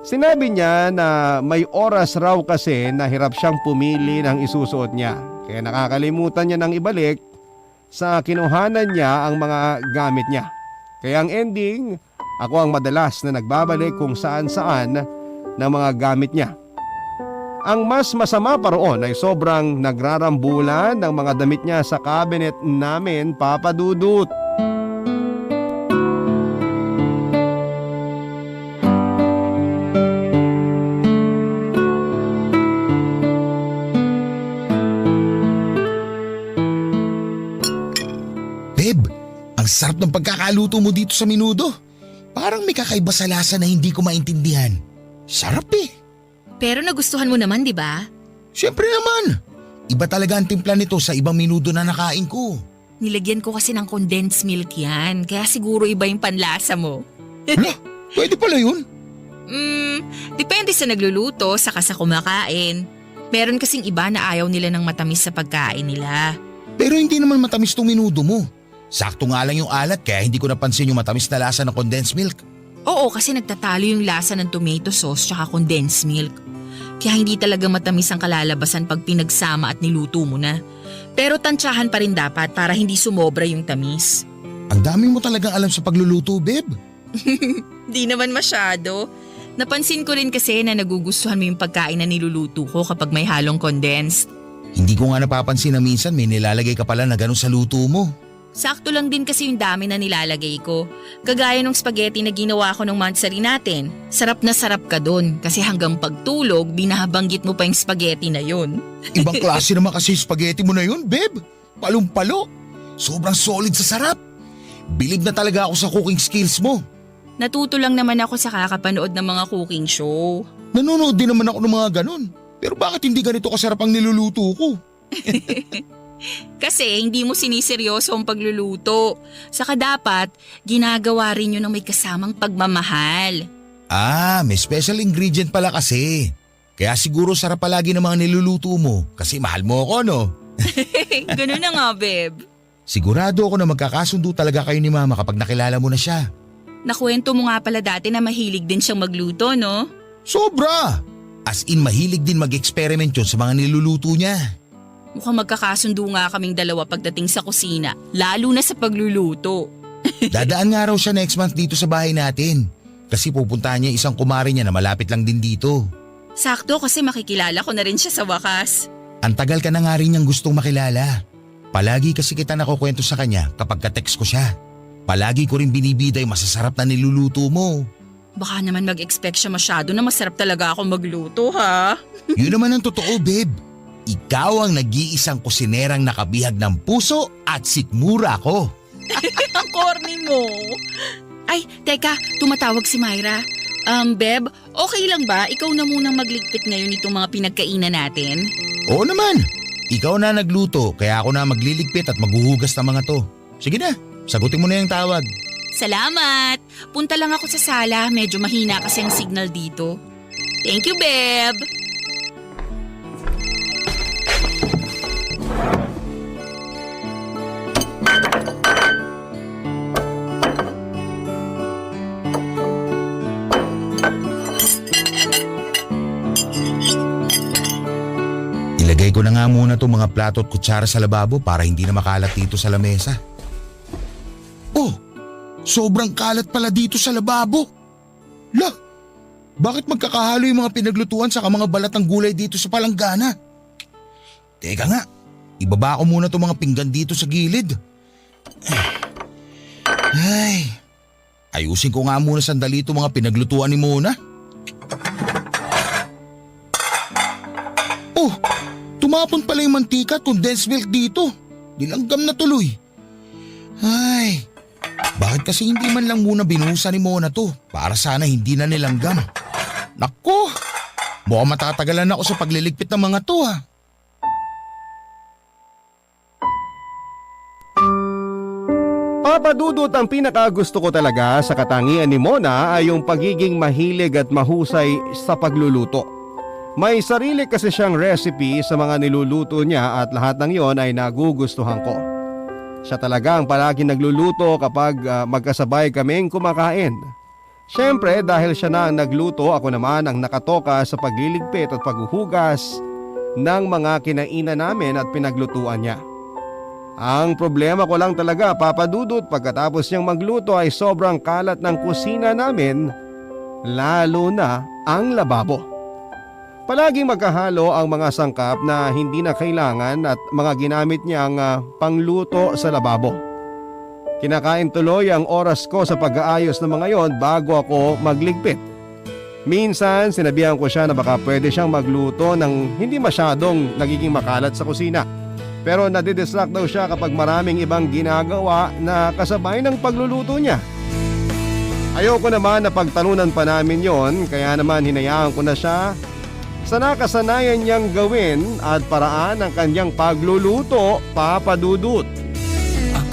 Sinabi niya na may oras raw kasi na hirap siyang pumili ng isusuot niya. Kaya nakakalimutan niya nang ibalik sa kinuhanan niya ang mga gamit niya. Kaya ang ending, ako ang madalas na nagbabalik kung saan-saan ng mga gamit niya. Ang mas masama pa roon ay sobrang nagrarambulan ng mga damit niya sa cabinet namin, Papa Dudut. Babe, ang sarap ng pagkakaluto mo dito sa Minudo. Parang may kakaiba sa lasa na hindi ko maintindihan. Sarap eh. Pero nagustuhan mo naman, di ba? Siyempre naman. Iba talaga ang timpla nito sa ibang Minudo na nakain ko. Nilagyan ko kasi ng condensed milk yan, kaya siguro iba yung panlasa mo. Hala, pwede pala yun. Depende sa nagluluto, saka sa kumakain. Meron kasing iba na ayaw nila ng matamis sa pagkain nila. Pero hindi naman matamis tong Minudo mo. Sakto nga lang yung alat kaya hindi ko napansin yung matamis na lasa ng condensed milk. Oo, kasi nagtatalo yung lasa ng tomato sauce tsaka condensed milk. Kaya hindi talaga matamis ang kalalabasan pag pinagsama at niluto mo na. Pero tansyahan pa rin dapat para hindi sumobra yung tamis. Ang dami mo talagang alam sa pagluluto, babe. Di naman masyado. Napansin ko rin kasi na nagugustuhan mo yung pagkain na niluluto ko kapag may halong condensed. Hindi ko nga napapansin na minsan may nilalagay ka pala na ganun sa luto mo. Sakto lang din kasi yung dami na nilalagay ko. Kagaya ng spaghetti na ginawa ko ng Mansari natin. Sarap na sarap ka dun kasi hanggang pagtulog, binabanggit mo pa yung spaghetti na yun. Ibang klase naman kasi yung spaghetti mo na yun, babe. Palong-palo. Sobrang solid sa sarap. Bilib na talaga ako sa cooking skills mo. Natuto lang naman ako sa kakapanood ng mga cooking show. Nanonood din naman ako ng mga ganun. Pero bakit hindi ganito kasarap ang niluluto ko? Kasi hindi mo siniseryoso ang pagluluto. Saka dapat, ginagawa rin yun ng may kasamang pagmamahal. Ah, may special ingredient pala kasi. Kaya siguro sarap palagi ng mga niluluto mo kasi mahal mo ako, no? Ganun na nga, babe. Sigurado ako na magkakasundo talaga kayo ni Mama kapag nakilala mo na siya. Nakwento mo nga pala dati na mahilig din siyang magluto, no? Sobra! As in mahilig din mag-experiment yun sa mga niluluto niya. Mukhang magkakasundo nga kaming dalawa pagdating sa kusina, lalo na sa pagluluto. Dadaan nga raw siya next month dito sa bahay natin. Kasi pupuntahan niya isang kumari niya na malapit lang din dito. Sakto kasi makikilala ko na rin siya sa wakas. Ang tagal ka na nga rin niyang gustong makilala. Palagi kasi kita nakukwento sa kanya kapag ka-text ko siya. Palagi ko rin binibida yung masasarap na niluluto mo. Baka naman mag-expect siya masyado na masarap talaga ako magluto, ha? Yun naman ang totoo, babe. Ikaw ang nag-iisang kusinerang nakabihag ng puso at sikmura ko. Ang corny mo. Ay, teka, tumatawag si Myra. Beb, okay lang ba? Ikaw na munang magligpit ngayon itong mga pinagkainan natin? Oo naman. Ikaw na nagluto kaya ako na magliligpit at maghuhugas ng mga to. Sige na, sagutin mo na yung tawag. Salamat! Punta lang ako sa sala, medyo mahina kasi ang signal dito. Thank you, Beb! Ilagay ko na nga muna itong mga plato at kutsara sa lababo para hindi na makalat dito sa lamesa. Oh! Sobrang kalat pala dito sa lababo. Lah, bakit magkakahalo yung mga pinaglutuan sa mga balat ng gulay dito sa palanggana? Teka nga, ibaba ko muna itong mga pinggan dito sa gilid. Ay, ayusin ko nga muna sandali itong mga pinaglutuan ni Mona. Oh, tumapon pala yung mantika at condensed milk dito. Nilanggam na tuloy. Ay, bakit kasi hindi man lang muna binuhusan ni Mona to para sana hindi na nilanggam? Nako, mukhang matatagalan ako sa pagliligpit ng mga to ha. Papa Dudut, ang pinakagusto ko talaga sa katangian ni Mona ay yung pagiging mahilig at mahusay sa pagluluto. May sarili kasi siyang recipe sa mga niluluto niya at lahat ng yon ay nagugustuhan ko. Siya talaga ang palagi nagluluto kapag magkasabay kaming kumakain. Siyempre dahil siya na ang nagluto, ako naman ang nakatoka sa pagliligpit at paghuhugas ng mga kinainan namin at pinaglutuan niya. Ang problema ko lang talaga, Papa Dudut, pagkatapos niyang magluto ay sobrang kalat ng kusina namin, lalo na ang lababo. Palaging magkahalo ang mga sangkap na hindi na kailangan at mga ginamit niyang pangluto sa lababo. Kinakain tuloy ang oras ko sa pag-aayos ng mga yon bago ako magligpit. Minsan sinabihan ko siya na baka pwede siyang magluto ng hindi masyadong nagiging makalat sa kusina. Pero nadidistract daw siya kapag maraming ibang ginagawa na kasabay ng pagluluto niya. Ayoko naman na pagtalunan pa namin yon, kaya naman hinayaan ko na siya sa nakasanayan niyang gawin at paraan ng kanyang pagluluto, Papa Dudut.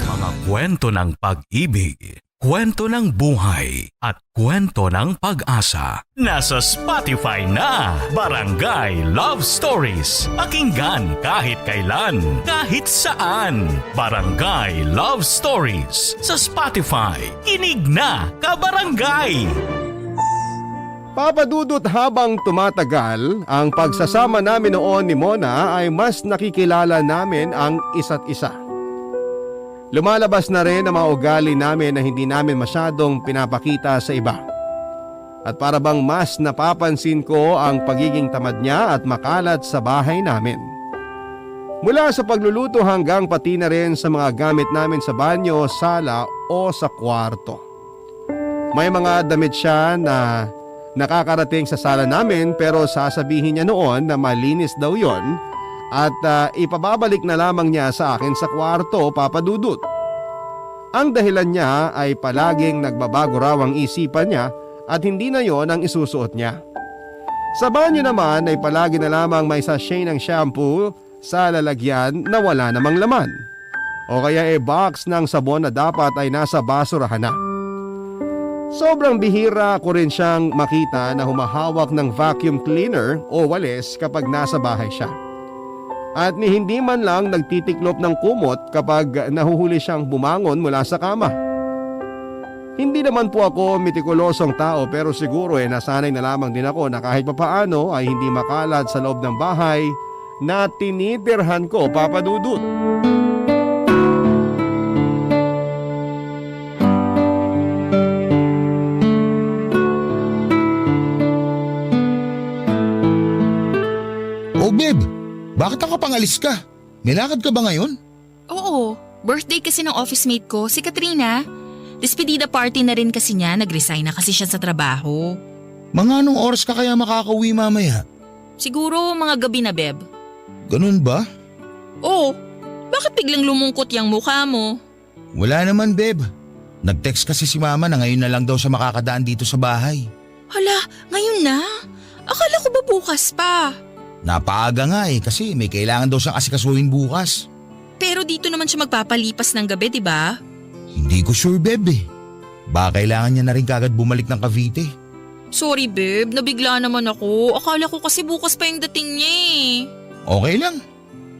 Mga kwento ng pag-ibig, kwento ng buhay at kwento ng pag-asa. Nasa Spotify na, Barangay Love Stories. Pakinggan kahit kailan, kahit saan. Barangay Love Stories sa Spotify. Kinig na, kabarangay! Papa Dudut, habang tumatagal, ang pagsasama namin noon ni Mona ay mas nakikilala namin ang isa't isa. Lumalabas na rin ang mga ugali namin na hindi namin masyadong pinapakita sa iba. At para bang mas napapansin ko ang pagiging tamad niya at makalat sa bahay namin. Mula sa pagluluto hanggang pati na rin sa mga gamit namin sa banyo, sala o sa kwarto. May mga damit siya na nakakarating sa sala namin pero sasabihin niya noon na malinis daw yon at ipababalik na lamang niya sa akin sa kwarto, Papa Dudut. Ang dahilan niya ay palaging nagbabago raw ang isipan niya at hindi na yon ang isusuot niya. Sa banyo naman ay palagi na lamang may sachet ng shampoo sa lalagyan na wala namang laman. O kaya box ng sabon na dapat ay nasa basurahan na. Sobrang bihira ko rin siyang makita na humahawak ng vacuum cleaner o walis kapag nasa bahay siya. At ni hindi man lang nagtitiklop ng kumot kapag nahuhuli siyang bumangon mula sa kama. Hindi naman po ako metikulosong tao pero siguro nasanay na lamang din ako na kahit papaano ay hindi makalat sa loob ng bahay na tinitirhan ko, Papa Dudut. Oh babe, bakit nakapangalis ka? May lakad ka ba ngayon? Oo, birthday kasi ng office mate ko, si Katrina. Despedida party na rin kasi niya, nag-resign na kasi siya sa trabaho. Mga anong oras ka kaya makakauwi mamaya? Siguro mga gabi na, Beb. Ganun ba? Oo, bakit biglang lumungkot yung mukha mo? Wala naman babe. Nag-text kasi si mama na ngayon na lang daw siya makakadaan dito sa bahay. Hala, ngayon na? Akala ko ba bukas pa? Napaaga nga kasi may kailangan daw siyang asikasuhin bukas. Pero dito naman siya magpapalipas ng gabi, di ba? Hindi ko sure babe Baka kailangan niya na rin kagad bumalik ng Cavite. Sorry, Beb. Nabigla naman ako. Akala ko kasi bukas pa yung dating niya eh. Okay lang.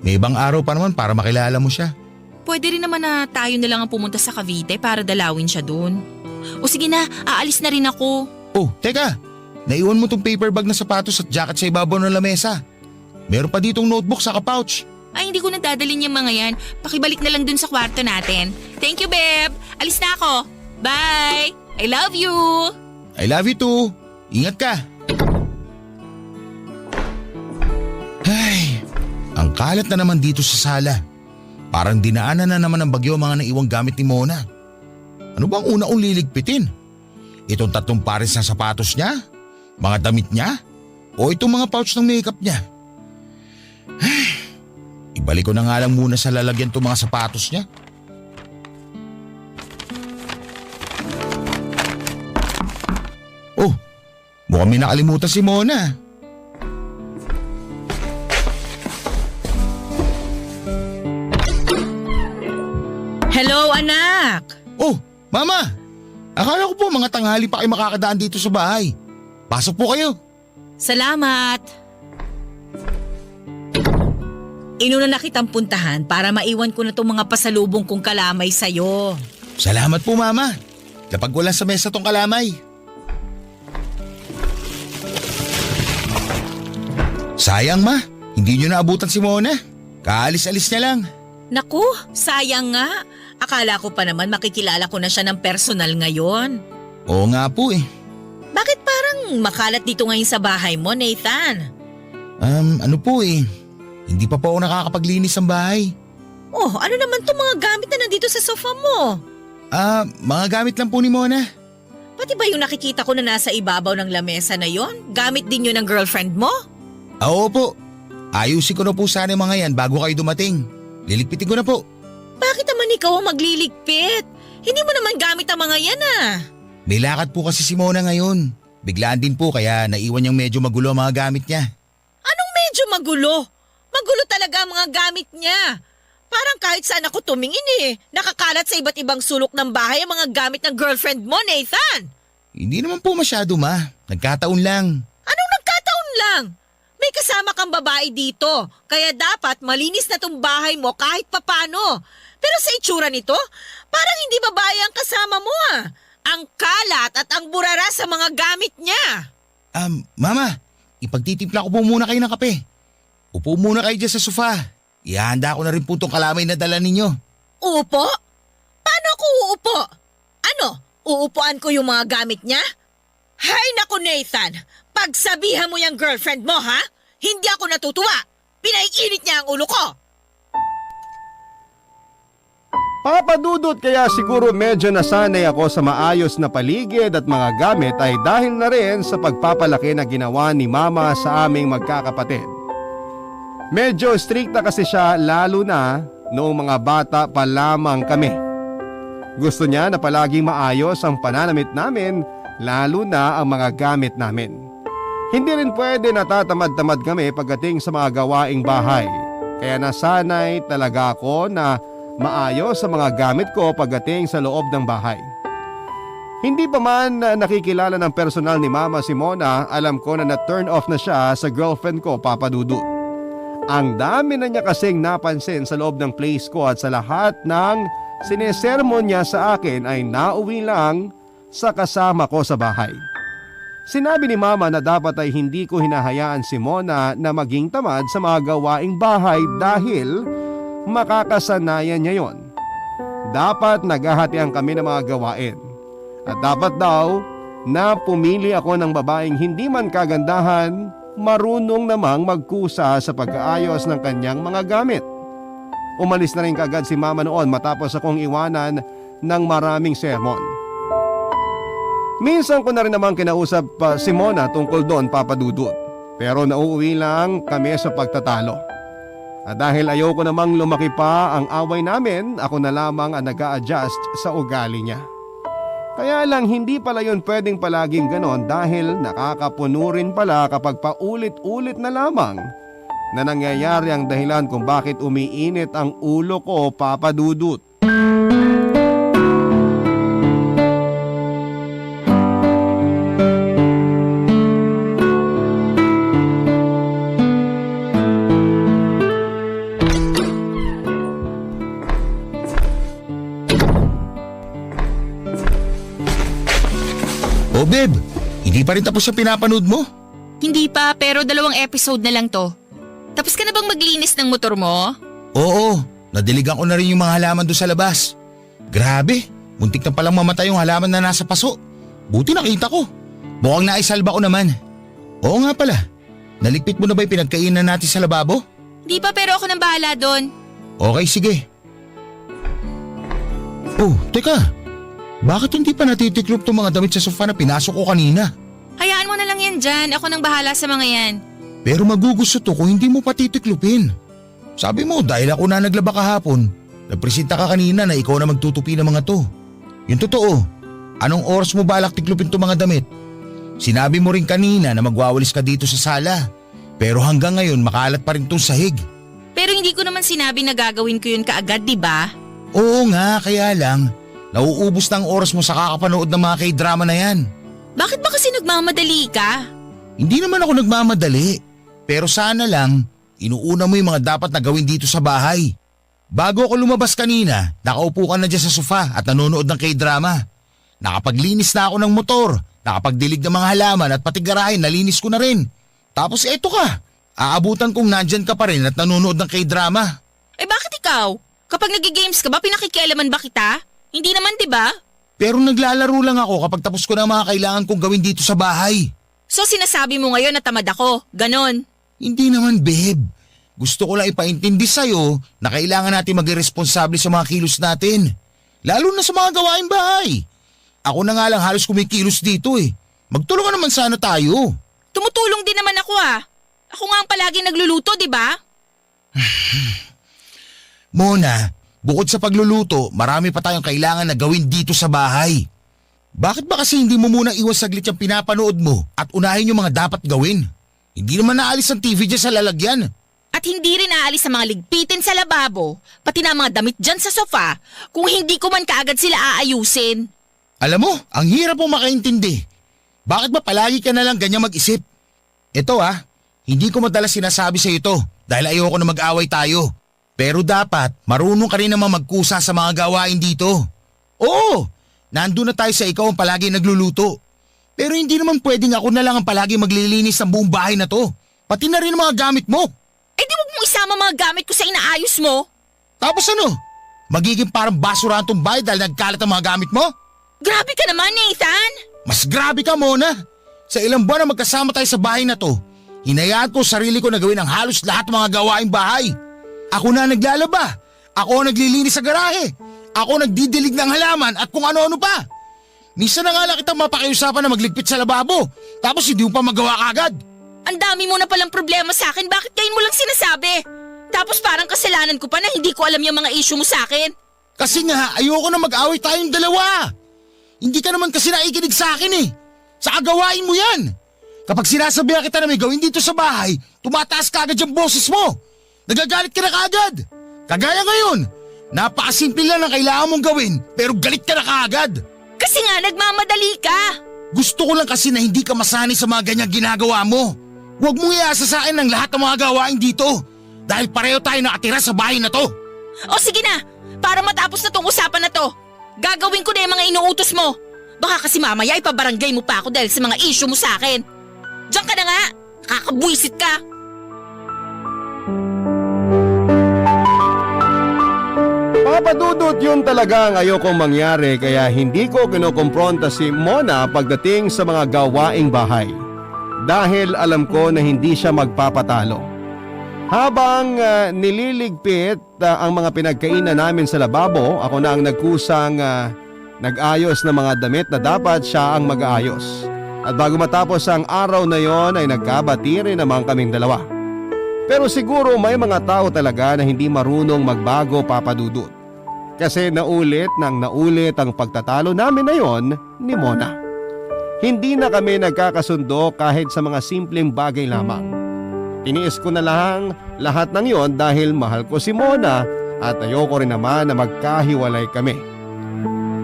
May ibang araw pa naman para makilala mo siya. Pwede rin naman na tayo na lang ang pumunta sa Cavite para dalawin siya doon. O sige na, aalis na rin ako. Oh, teka. Naiwan mo tong paper bag na sapatos at jacket sa ibabaw ng lamesa. Meron pa ditong notebook sa pouch. Ay, hindi ko na dadalhin yung mga yan. Pakibalik na lang dun sa kwarto natin. Thank you, Beb. Alis na ako. Bye! I love you! I love you too. Ingat ka. Ay, ang kalat na naman dito sa sala. Parang dinaanan na naman ng bagyo ang mga naiwang gamit ni Mona. Ano bang una kong liligpitin? Itong 3 pares ng sapatos niya? Mga damit niya? O itong mga pouch ng makeup niya? Ay, ibalik ko na nga lang muna sa lalagyan itong mga sapatos niya. Oh, mukhang may nakalimutan si Mona. Hello, anak! Oh, Mama! Akala ko po mga tanghali pa kayo makakadaan dito sa bahay. Pasok po kayo. Salamat! Inuna na kitang puntahan para maiwan ko na itong mga pasalubong kong kalamay sa'yo. Salamat po, Mama. Lapag ko lang sa mesa tong kalamay. Sayang, Ma. Hindi nyo naabutan si Mona. Kaalis-alis niya lang. Naku, sayang nga. Akala ko pa naman makikilala ko na siya ng personal ngayon. Oo nga po eh. Bakit parang makalat dito ngayon sa bahay mo, Nathan? Ano po eh. Hindi pa po ako nakakapaglinis ng bahay. Oh, ano naman itong mga gamit na nandito sa sofa mo? Mga gamit lang po ni Mona. Pati ba yung nakikita ko na nasa ibabaw ng lamesa na yon? Gamit din yun ng girlfriend mo? Oo po. Ayusin ko na po sana yung mga yan bago kayo dumating. Liligpitin ko na po. Bakit naman ikaw ang magliligpit? Hindi mo naman gamit ang mga yan ah. May lakad po kasi si Mona ngayon. Biglaan din po kaya naiwan niyang medyo magulo ang mga gamit niya. Anong medyo magulo? Magulo talaga ang mga gamit niya. Parang kahit saan ako tumingin eh. Nakakalat sa iba't ibang sulok ng bahay ang mga gamit ng girlfriend mo, Nathan. Hindi naman po masyado ma. Nagkataon lang. Anong nagkataon lang? May kasama kang babae dito, kaya dapat malinis na tong bahay mo kahit papano. Pero sa itsura nito, parang hindi babae ang kasama mo ah. Ang kalat at ang burara sa mga gamit niya. Mama, ipagtitimpla ko po muna kayo ng kape. Upo muna kayo dyan sa sofa. Ihanda ko na rin po itong kalamay na dala ninyo. Uupo? Paano ako uupo? Ano, uupuan ko yung mga gamit niya? Hay naku Nathan, pagsabihan mo yung girlfriend mo ha? Hindi ako natutuwa. Pinaiinit niya ang ulo ko. Papadudot kaya siguro medyo nasanay ako sa maayos na paligid at mga gamit ay dahil na rin sa pagpapalaki na ginawa ni Mama sa aming magkakapatid. Medyo strikta kasi siya lalo na noong mga bata pa lamang kami. Gusto niya na palaging maayos ang pananamit namin lalo na ang mga gamit namin. Hindi rin pwede natatamad-tamad kami pagdating sa mga gawaing bahay. Kaya nasanay talaga ako na maayos sa mga gamit ko pagdating sa loob ng bahay. Hindi pa man nakikilala ng personal ni Mama si Mona, alam ko na na-turn off na siya sa girlfriend ko, Papa Dudut. Ang dami na niya kasing napansin sa loob ng place ko at sa lahat ng sinesermon niya sa akin ay nauwi lang sa kasama ko sa bahay. Sinabi ni Mama na dapat ay hindi ko hinahayaan si Mona na maging tamad sa mga gawaing bahay dahil makakasanayan niya yon. Dapat naghahatian kami ng mga gawain. At dapat daw na pumili ako ng babaeng hindi man kagandahan, marunong namang magkusa sa pag-aayos ng kanyang mga gamit. Umalis na rin kagad si Mama noon matapos akong iwanan ng maraming sermon. Minsan ko na rin namang kinausap si Mona tungkol doon, Papa Dudut. Pero nauuwi lang kami sa pagtatalo. At dahil ayoko namang lumaki pa ang away namin, ako na lamang ang nag-a-adjust sa ugali niya. Kaya lang hindi pala yun pwedeng palaging ganon dahil nakakapuno rin pala kapag paulit-ulit na lamang na nangyayari ang dahilan kung bakit umiinit ang ulo ko, Papa Dudut. Oh babe, hindi pa rin tapos yung pinapanood mo? Hindi pa, pero 2 episode na lang to. Tapos ka na bang maglinis ng motor mo? Oo, nadiligan ko na rin yung mga halaman doon sa labas. Grabe, muntik na palang mamatay yung halaman na nasa paso. Buti nakita ko. Mukhang naisalba ko naman. Oo nga pala, naligpit mo na ba yung pinagkainan natin sa lababo? Di pa, pero ako nang bahala doon. Okay, sige. Oh, teka. Bakit hindi pa natitiklop itong mga damit sa sofa na pinasok ko kanina? Hayaan mo na lang yan dyan. Ako nang bahala sa mga yan. Pero magugusto to kung hindi mo pa titiklopin. Sabi mo dahil ako na naglaba kahapon, nagpresenta ka kanina na ikaw na magtutupi ng mga to. Yung totoo, anong oras mo balak tiklopin itong mga damit? Sinabi mo rin kanina na magwawalis ka dito sa sala. Pero hanggang ngayon makalat pa rin itong sahig. Pero hindi ko naman sinabi na gagawin ko yun kaagad, di ba? Oo nga, kaya lang. Nauubos na ang oras mo sa kakapanood ng mga K-drama na yan. Bakit ba kasi nagmamadali ka? Hindi naman ako nagmamadali. Pero sana lang, inuuna mo yung mga dapat na gawin dito sa bahay. Bago ako lumabas kanina, nakaupo ka na dyan sa sofa at nanonood ng K-drama. Nakapaglinis na ako ng motor, nakapagdilig ng mga halaman at pati garahe nalinis ko na rin. Tapos eto ka, aabutan kong nandyan ka pa rin at nanonood ng K-drama. Eh bakit ikaw? Kapag nagigames ka ba, pinakikialaman ba kita? Hindi naman, di ba? Pero naglalaro lang ako kapag tapos ko na ang mga kailangan kong gawin dito sa bahay. So sinasabi mo ngayon na tamad ako, ganon. Hindi naman, babe. Gusto ko lang ipaintindi sa'yo na kailangan natin maging responsable sa mga kilos natin. Lalo na sa mga gawaing bahay. Ako na nga lang halos kumikilos dito eh. Magtulungan naman sana tayo. Tumutulong din naman ako ah. Ako nga ang palagi nagluluto, di ba? Mona, bukod sa pagluluto, marami pa tayong kailangan na gawin dito sa bahay. Bakit ba kasi hindi mo muna iwas saglit yung pinapanood mo at unahin yung mga dapat gawin? Hindi naman naalis ang TV dyan sa lalagyan. At hindi rin aalis sa mga ligpitin sa lababo, pati na mga damit dyan sa sofa, kung hindi ko man kaagad sila aayusin. Alam mo, ang hirap mo makaintindi. Bakit ba palagi ka na lang ganyan mag-isip? Ito hindi ko madalas sinasabi sa ito dahil ayoko na mag-away tayo. Pero dapat marunong ka rin naman magkusa sa mga gawain dito. Oo, nandun na tayo sa ikaw ang palagi nagluluto. Pero hindi naman pwedeng ako na lang ang palagi maglilinis ng buong bahay na to. Pati na rin ang mga gamit mo. Eh di wag mong isama mga gamit ko sa inaayos mo. Tapos ano? Magiging parang basurahan tong bahay dahil nagkalat ang mga gamit mo? Grabe ka naman, Nathan. Mas grabe ka, Mona. Sa ilang buwan na magkasama tayo sa bahay na to, hinayaan ko sarili ko na gawin ang halos lahat ng mga gawaing bahay. Ako na naglalaba. Ako ang naglilinis sa garahe. Ako nagdidilig ng halaman at kung ano-ano pa. Minsan na nga lang kitang mapakiusapan na magligpit sa lababo. Tapos hindi mo pa magawa kagad. Ang dami mo na palang problema sa akin, bakit kayo mo lang sinasabi? Tapos parang kasalanan ko pa na hindi ko alam yung mga issue mo sa akin. Kasi nga, ayoko na mag-away tayong dalawa. Hindi ka naman kasi naikinig sa akin eh. Sa agawain mo yan. Kapag sinasabihan kita na may gawin dito sa bahay, tumataas ka agad yung boses mo. Nagagalit ka na kaagad. Kagaya ngayon, napakasimple lang ang kailangan mong gawin pero galit ka na kaagad. Kasi nga nagmamadali ka. Gusto ko lang kasi na hindi ka masanay sa mga ganyang ginagawa mo. Huwag mong iasa sa akin ang lahat ng mga gawain dito. Dahil pareho tayo nakatira sa bahay na to. O sige na, para matapos na tong usapan na to. Gagawin ko na yung mga inuutos mo. Baka kasi mamaya ipabarangay mo pa ako dahil sa mga issue mo sa akin. Diyan ka na nga, kakabwisit ka. Papadudot yun talaga ang ayokong mangyari kaya hindi ko kinukumpronta si Mona pagdating sa mga gawaing bahay. Dahil alam ko na hindi siya magpapatalo. Habang nililigpit ang mga pinagkainan namin sa lababo, ako na ang nagkusang nag-ayos ng mga damit na dapat siya ang mag-aayos. At bago matapos ang araw na yon ay nagkabati rin naman kaming dalawa. Pero siguro may mga tao talaga na hindi marunong magbago, Papadudot. Kasi naulit ang pagtatalo namin na yon ni Mona. Hindi na kami nagkakasundo kahit sa mga simpleng bagay lamang. Tiniis ko na lang lahat ng yon dahil mahal ko si Mona at ayoko rin naman na magkahiwalay kami.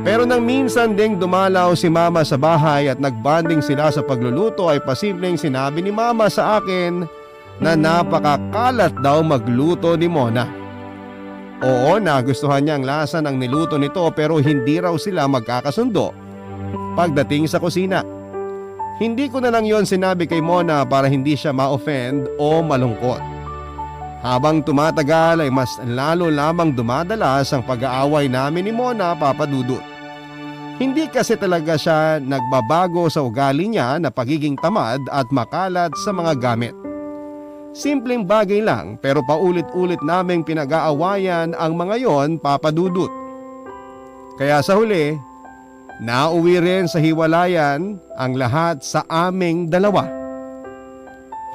Pero nang minsan ding dumalaw si Mama sa bahay at nagbanding sila sa pagluluto ay pasimpleng sinabi ni Mama sa akin na napakakalat daw magluto ni Mona. Oo, nagustuhan niya ang lasa ng niluto nito pero hindi raw sila magkakasundo pagdating sa kusina. Hindi ko na lang yon sinabi kay Mona para hindi siya ma-offend o malungkot. Habang tumatagal ay mas lalo lamang dumadalas ang pag-aaway namin ni Mona, Papadudot. Hindi kasi talaga siya nagbabago sa ugali niya na pagiging tamad at makalat sa mga gamit. Simpleng bagay lang pero paulit-ulit naming pinag-aawayan ang mga yon, Papadudot. Kaya sa huli, nauwi rin sa hiwalayan ang lahat sa aming dalawa.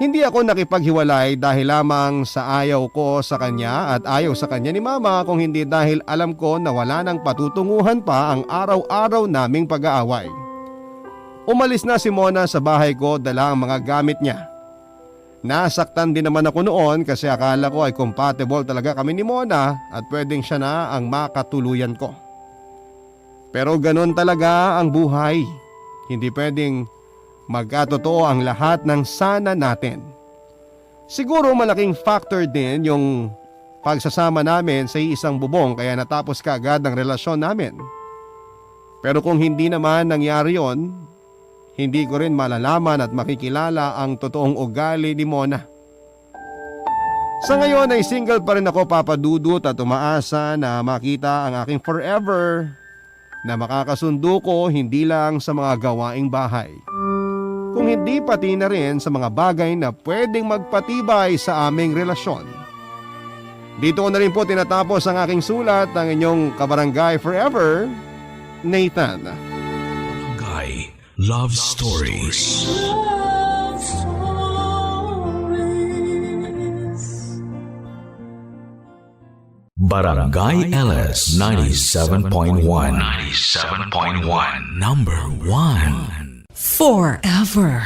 Hindi ako nakipaghiwalay dahil lamang sa ayaw ko sa kanya at ayaw sa kanya ni Mama kung hindi dahil alam ko na wala nang patutunguhan pa ang araw-araw naming pag-aaway. Umalis na si Mona sa bahay ko dala ang mga gamit niya. Nasaktan din naman ako noon kasi akala ko ay compatible talaga kami ni Mona at pwedeng siya na ang makatuluyan ko. Pero ganun talaga ang buhay. Hindi pwedeng magkatotoo ang lahat ng sana natin. Siguro malaking factor din yung pagsasama namin sa isang bubong kaya natapos kaagad ang relasyon namin. Pero kung hindi naman nangyari yon, hindi ko rin malalaman at makikilala ang totoong ugali ni Mona. Sa ngayon ay single pa rin ako, Papa Dudut, at umaasa na makita ang aking forever na makakasundo ko hindi lang sa mga gawaing bahay, kung hindi pati na rin sa mga bagay na pwedeng magpatibay sa aming relasyon. Dito ko na rin po tinatapos ang aking sulat, ang inyong kabarangay forever, Nathan. Barangay Love Stories. Barangay LS 97.1. 97.1. Number 1. Forever.